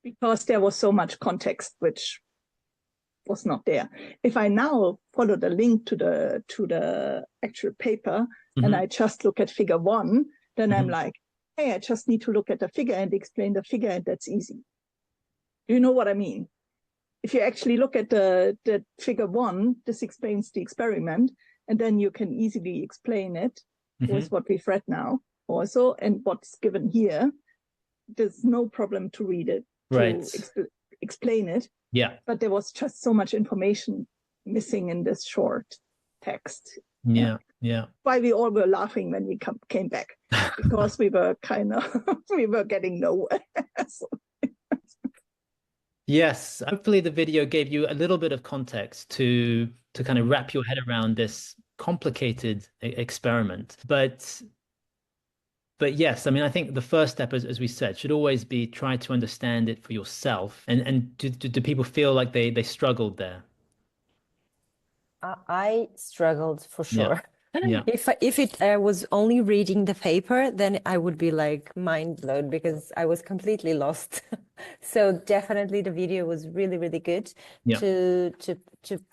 because there was so much context which was not there. If I now follow the link to the actual paper and I just look at figure 1, then I'm like, hey, I just need to look at the figure and explain the figure, and that's easy. Do you know what I mean? If you actually look at the figure 1, this explains the experiment, and then you can easily explain it with what we've read now also, and what's given here. There's no problem to read it, to explain it. Yeah. But there was just so much information missing in this short text. Yeah. Why we all were laughing when we came back, because we were we were getting nowhere. Yes, hopefully the video gave you a little bit of context to kind of wrap your head around this complicated experiment. But yes, I mean, I think the first step, as we said, should always be try to understand it for yourself. And do people feel like they struggled there? I struggled for sure. Yeah. If I was only reading the paper, then I would be like mind blown, because I was completely lost. So definitely the video was really, really good to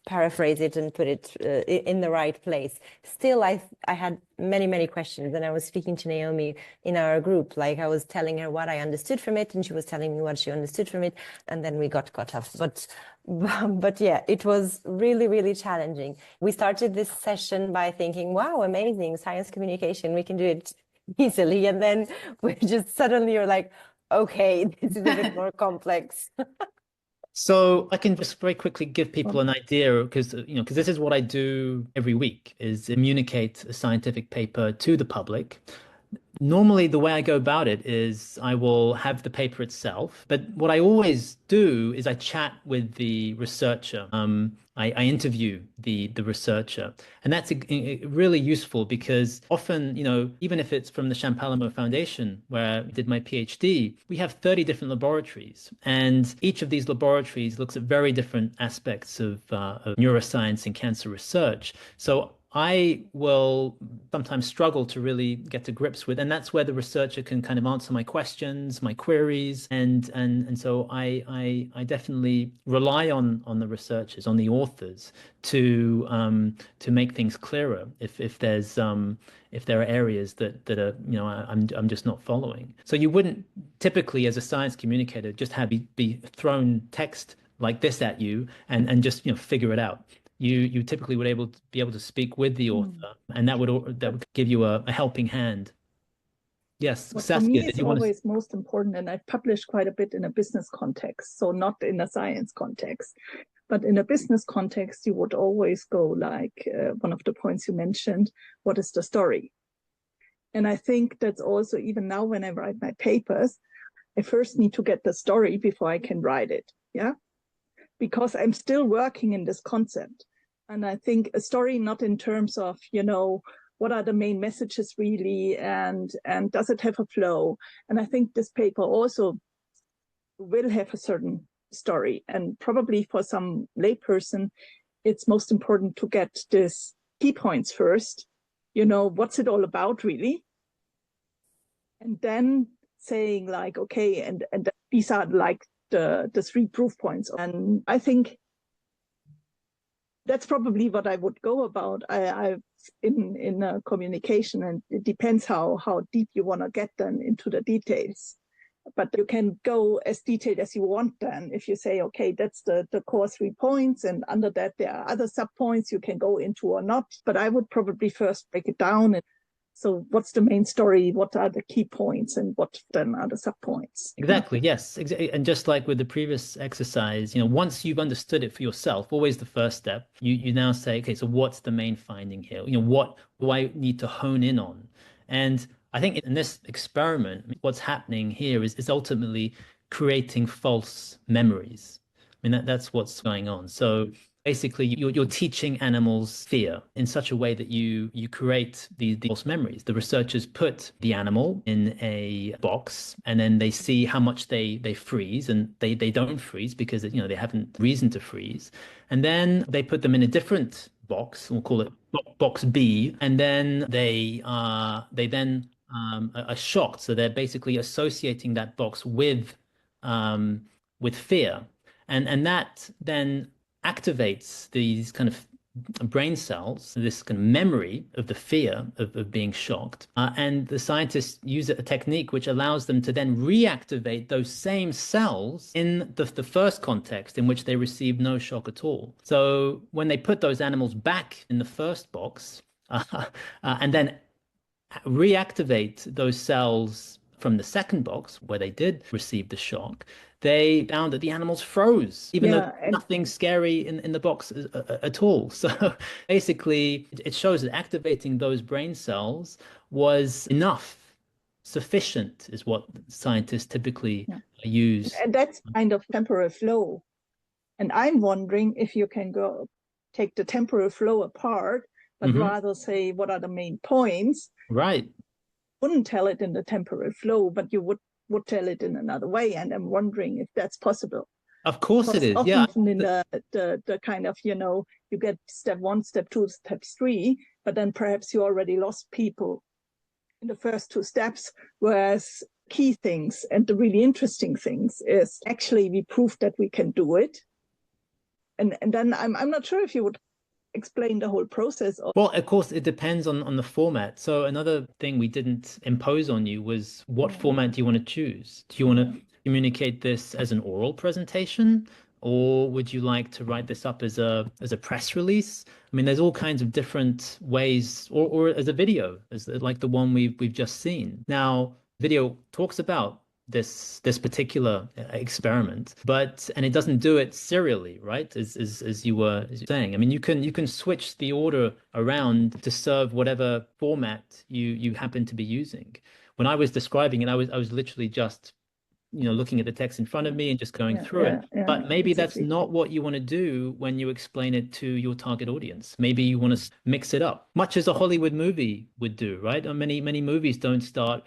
paraphrase it and put it in the right place. Still, I had many questions, and I was speaking to Naomi in our group. Like, I was telling her what I understood from it, and she was telling me what she understood from it, and then we got cut off. But yeah, it was really, really challenging. We started this session by thinking, wow, amazing, science communication, we can do it easily. And then we just suddenly are like, okay, this is a bit more complex. So I can just very quickly give people an idea, because this is what I do every week, is communicate a scientific paper to the public. Normally, the way I go about it is I will have the paper itself, but what I always do is I chat with the researcher. I interview the researcher, and that's really useful, because often, even if it's from the Champalimaud Foundation, where I did my PhD, we have 30 different laboratories, and each of these laboratories looks at very different aspects of neuroscience and cancer research. So I will sometimes struggle to really get to grips with, and that's where the researcher can kind of answer my questions, my queries, and so I definitely rely on the researchers, on the authors, to make things clearer if there are areas that are I'm just not following. So you wouldn't typically, as a science communicator, just have be thrown text like this at you and just figure it out. You typically would be able to speak with the author, and that would give you a helping hand. Yes, What Saskia, for me did is you want to... always most important, and I've published quite a bit in a business context, so not in a science context, but in a business context, you would always go like one of the points you mentioned, what is the story? And I think that's also, even now when I write my papers, I first need to get the story before I can write it, because I'm still working in this concept. And I think a story, not in terms of, what are the main messages really, and does it have a flow? And I think this paper also will have a certain story. And probably for some layperson, it's most important to get this key points first. What's it all about really? And then saying like, okay, and these are like the 3 proof points. And I think that's probably what I would go about. I've in communication, and it depends how deep you want to get then into the details. But you can go as detailed as you want then. If you say, okay, that's the core 3 points, and under that there are other sub points you can go into or not. But I would probably first break it down. So what's the main story? What are the key points, and what then are the sub points? Exactly, yes. And just like with the previous exercise, once you've understood it for yourself, always the first step, you now say, okay, so what's the main finding here? What do I need to hone in on? And I think in this experiment, what's happening here is ultimately creating false memories. I mean, that's what's going on. So Basically, you're teaching animals fear in such a way that you create these false memories. The researchers put the animal in a box, and then they see how much they freeze, and they don't freeze because they haven't reason to freeze. And then they put them in a different box, we'll call it box B, and then they then are shocked. So they're basically associating that box with fear, and that then activates these kind of brain cells, this kind of memory of the fear of being shocked. And the scientists use a technique which allows them to then reactivate those same cells in the first context in which they received no shock at all. So when they put those animals back in the first box and then reactivate those cells from the second box where they did receive the shock, they found that the animals froze, even though nothing scary in the box at all. So basically, it shows that activating those brain cells was enough, sufficient, is what scientists typically use. And that's kind of temporal flow. And I'm wondering if you can take the temporal flow apart, but rather say what are the main points. Right. Wouldn't tell it in the temporal flow, but you would tell it in another way. And I'm wondering if that's possible. Of course it is. Often in the kind of, you get step 1, step 2, step 3, but then perhaps you already lost people in the first 2 steps, whereas key things and the really interesting things is actually we proved that we can do it. And then I'm not sure if you would explain the whole process. Well, of course, it depends on the format. So another thing we didn't impose on you was what format do you want to choose? Do you want to communicate this as an oral presentation, or would you like to write this up as a press release? I mean, there's all kinds of different ways, or as a video, as like the one we've just seen. Now, video talks about this particular experiment, and it doesn't do it serially, right? As you were saying. I mean, you can switch the order around to serve whatever format you happen to be using. When I was describing it, I was literally just looking at the text in front of me and just going through it. But maybe that's not what you want to do when you explain it to your target audience. Maybe you want to mix it up, much as a Hollywood movie would do, right? Many movies don't start,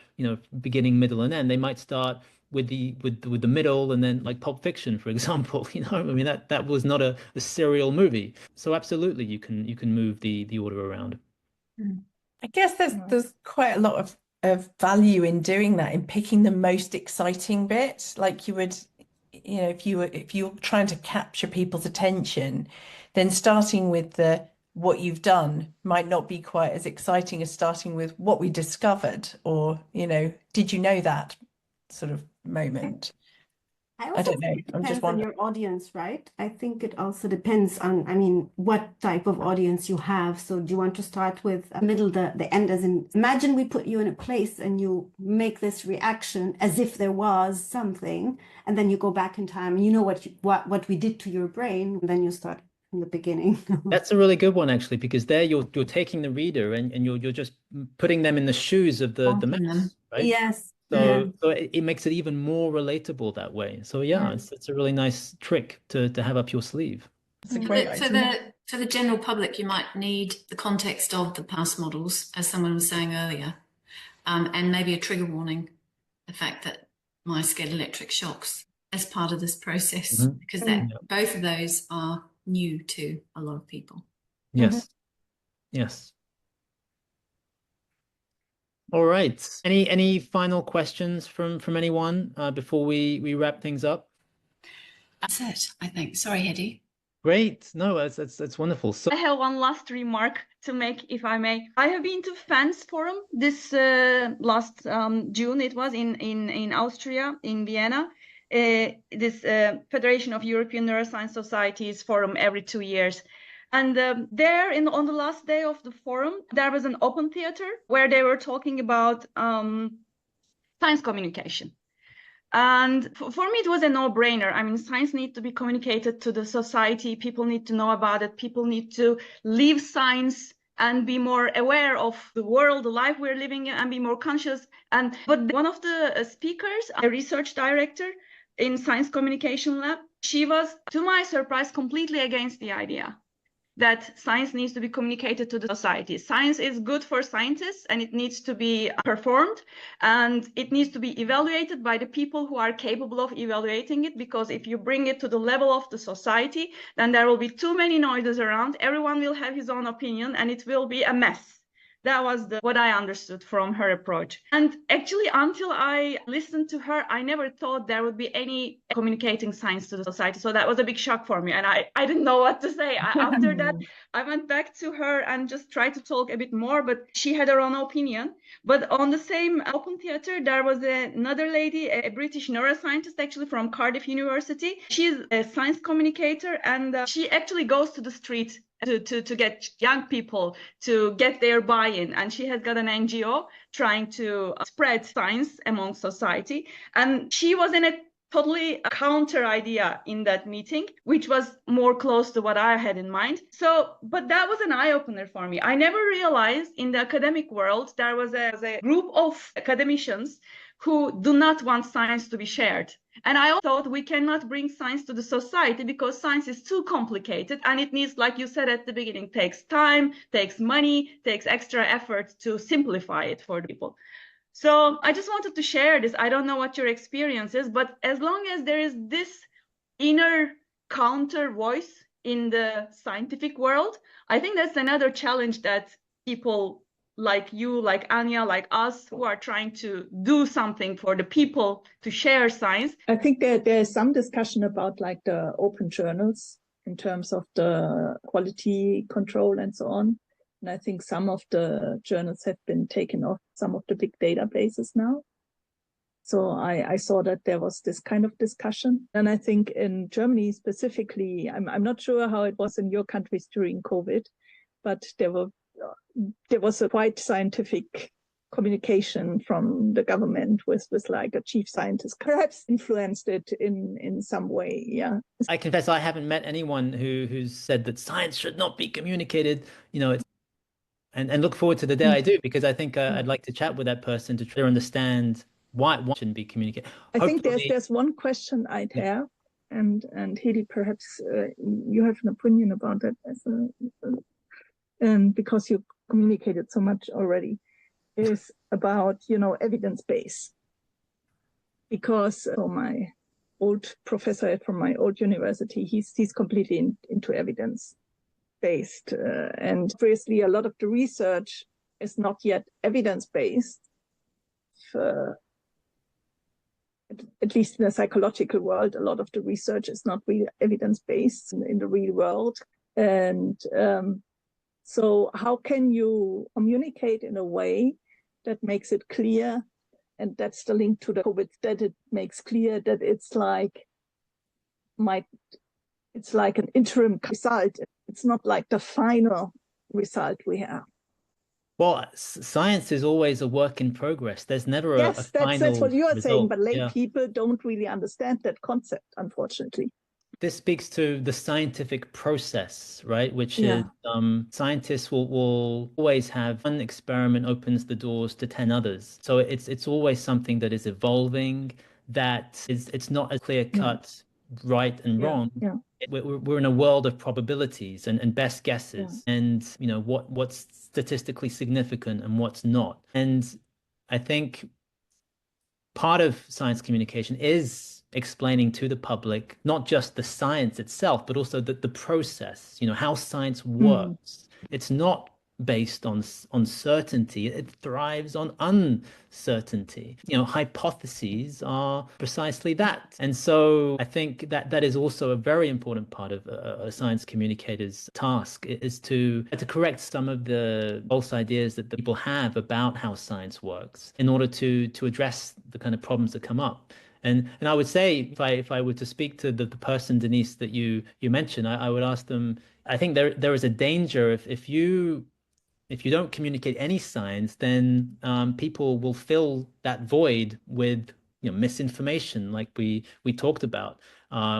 beginning, middle, and end. They might start with the middle, and then like Pulp Fiction, for example. I mean, that was not a serial movie. So absolutely, you can move the order around. I guess there's quite a lot of value in doing that, in picking the most exciting bit. Like you would, if you're trying to capture people's attention, then starting with what you've done might not be quite as exciting as starting with what we discovered, or did you know that sort of moment. I don't know. It depends on your audience, right? I think it also depends on, what type of audience you have. So do you want to start with a middle, the end, as in, imagine we put you in a place and you make this reaction as if there was something, and then you go back in time and you know what we did to your brain, and then you start from the beginning. That's a really good one, actually, because there you're taking the reader and you're just putting them in the shoes of the mess, right? Yes. So it makes it even more relatable that way. So it's a really nice trick to have up your sleeve. For the general public, you might need the context of the past models, as someone was saying earlier, and maybe a trigger warning, the fact that mice get electric shocks as part of this process, because both of those are new to a lot of people. Yes. Yes. All right. Any final questions from anyone before we wrap things up? That's it, I think. Sorry, Hedi. Great. No, that's wonderful. So I have one last remark to make, if I may. I have been to FANS Forum this last June. It was in Austria, in Vienna. This Federation of European Neuroscience Societies forum every 2 years. And there, on the last day of the forum, there was an open theater where they were talking about science communication. And for me, it was a no-brainer. I mean, science needs to be communicated to the society. People need to know about it. People need to live science and be more aware of the world, the life we're living in, and be more conscious. But one of the speakers, a research director, in science communication lab. She was, to my surprise, completely against the idea that science needs to be communicated to the society. Science is good for scientists and it needs to be performed and it needs to be evaluated by the people who are capable of evaluating it, because if you bring it to the level of the society, then there will be too many noises around, everyone will have his own opinion and it will be a mess. That was what I understood from her approach. And actually, until I listened to her, I never thought there would be any communicating science to the society. So that was a big shock for me. And I didn't know what to say. After that, I went back to her and just tried to talk a bit more, but she had her own opinion. But on the same open theater, there was another lady, a British neuroscientist, actually from Cardiff University. She's a science communicator, and she actually goes to the street to get young people to get their buy-in. And she has got an NGO trying to spread science among society. And she was in a totally counter idea in that meeting, which was more close to what I had in mind. So, but that was an eye-opener for me. I never realized in the academic world, there was a group of academicians who do not want science to be shared. And I thought we cannot bring science to the society because science is too complicated and it needs, like you said at the beginning, takes time, takes money, takes extra effort to simplify it for the people. So I just wanted to share this. I don't know what your experience is, but as long as there is this inner counter voice in the scientific world, I think that's another challenge that people like you, like Anja, like us, who are trying to do something for the people to share science. I think there's some discussion about like the open journals in terms of the quality control and so on. And I think some of the journals have been taken off some of the big databases now. So I saw that there was this kind of discussion. And I think in Germany specifically, I'm not sure how it was in your countries during COVID, but there was a quite scientific communication from the government with like a chief scientist, perhaps influenced it in some way. Yeah. I confess I haven't met anyone who's said that science should not be communicated. And look forward to the day I do, because I think I'd like to chat with that person to try to understand why it shouldn't be communicated. I think there's one question I'd have, and Hedi, perhaps you have an opinion about that and because you communicated so much already, is about evidence base. Because my old professor from my old university, he's completely into evidence based, and obviously a lot of the research is not yet evidence based, at least in the psychological world. A lot of the research is not really evidence based in the real world, and so how can you communicate in a way that makes it clear, and that's the link to the COVID, that it makes clear that it's like an interim result. It's not like the final result we have. Well, science is always a work in progress. There's never a final that's what you are result. saying, but lay people don't really understand that concept, unfortunately. This speaks to the scientific process, right? Which is scientists will always have one experiment opens the doors to 10 others. So it's always something that is evolving, that it's not a clear cut right and wrong. We're in a world of probabilities and best guesses, and what's statistically significant and what's not. And I think part of science communication is explaining to the public not just the science itself, but also the process, how science works. It's not based on certainty. It thrives on uncertainty. Hypotheses are precisely that. And so I think that is also a very important part of a science communicator's task, is to correct some of the false ideas that the people have about how science works in order to address the kind of problems that come up. And I would say, if I were to speak to the person, Denise, that you mentioned, I would ask them, I think there is a danger if you don't communicate any science, then people will fill that void with misinformation, like we talked about.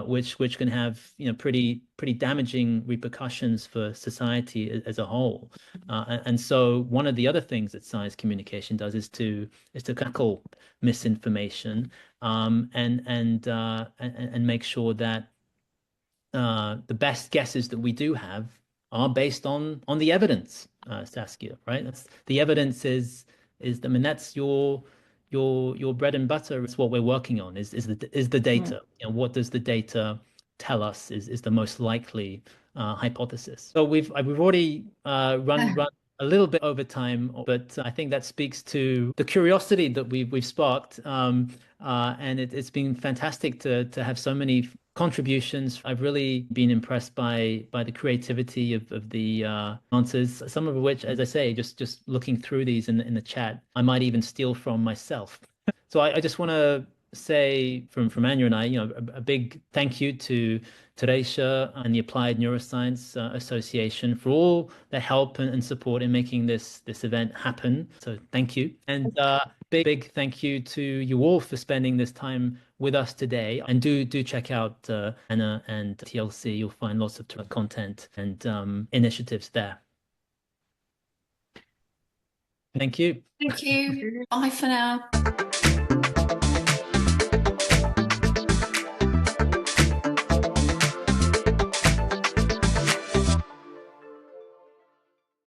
which can have pretty damaging repercussions for society as a whole. And so one of the other things that science communication does is to tackle misinformation, and make sure that the best guesses that we do have are based on the evidence, Saskia, right? That's the evidence is I mean, that's your bread and butter. It's what we're working on is the data. What does the data tell us is the most likely hypothesis. So we've already run a little bit over time, but I think that speaks to the curiosity that we've sparked, and it's been fantastic to have so many contributions. I've really been impressed by the creativity of the answers, some of which, as I say, just looking through these in the chat, I might even steal from myself. So I just want to say from Anja and I, a big thank you to Teresa and the Applied Neuroscience Association for all their help and support in making this event happen. So thank you. And big thank you to you all for spending this time with us today. And do check out Anna and TLC. You'll find lots of content and initiatives there. Thank you. Thank you. Bye for now.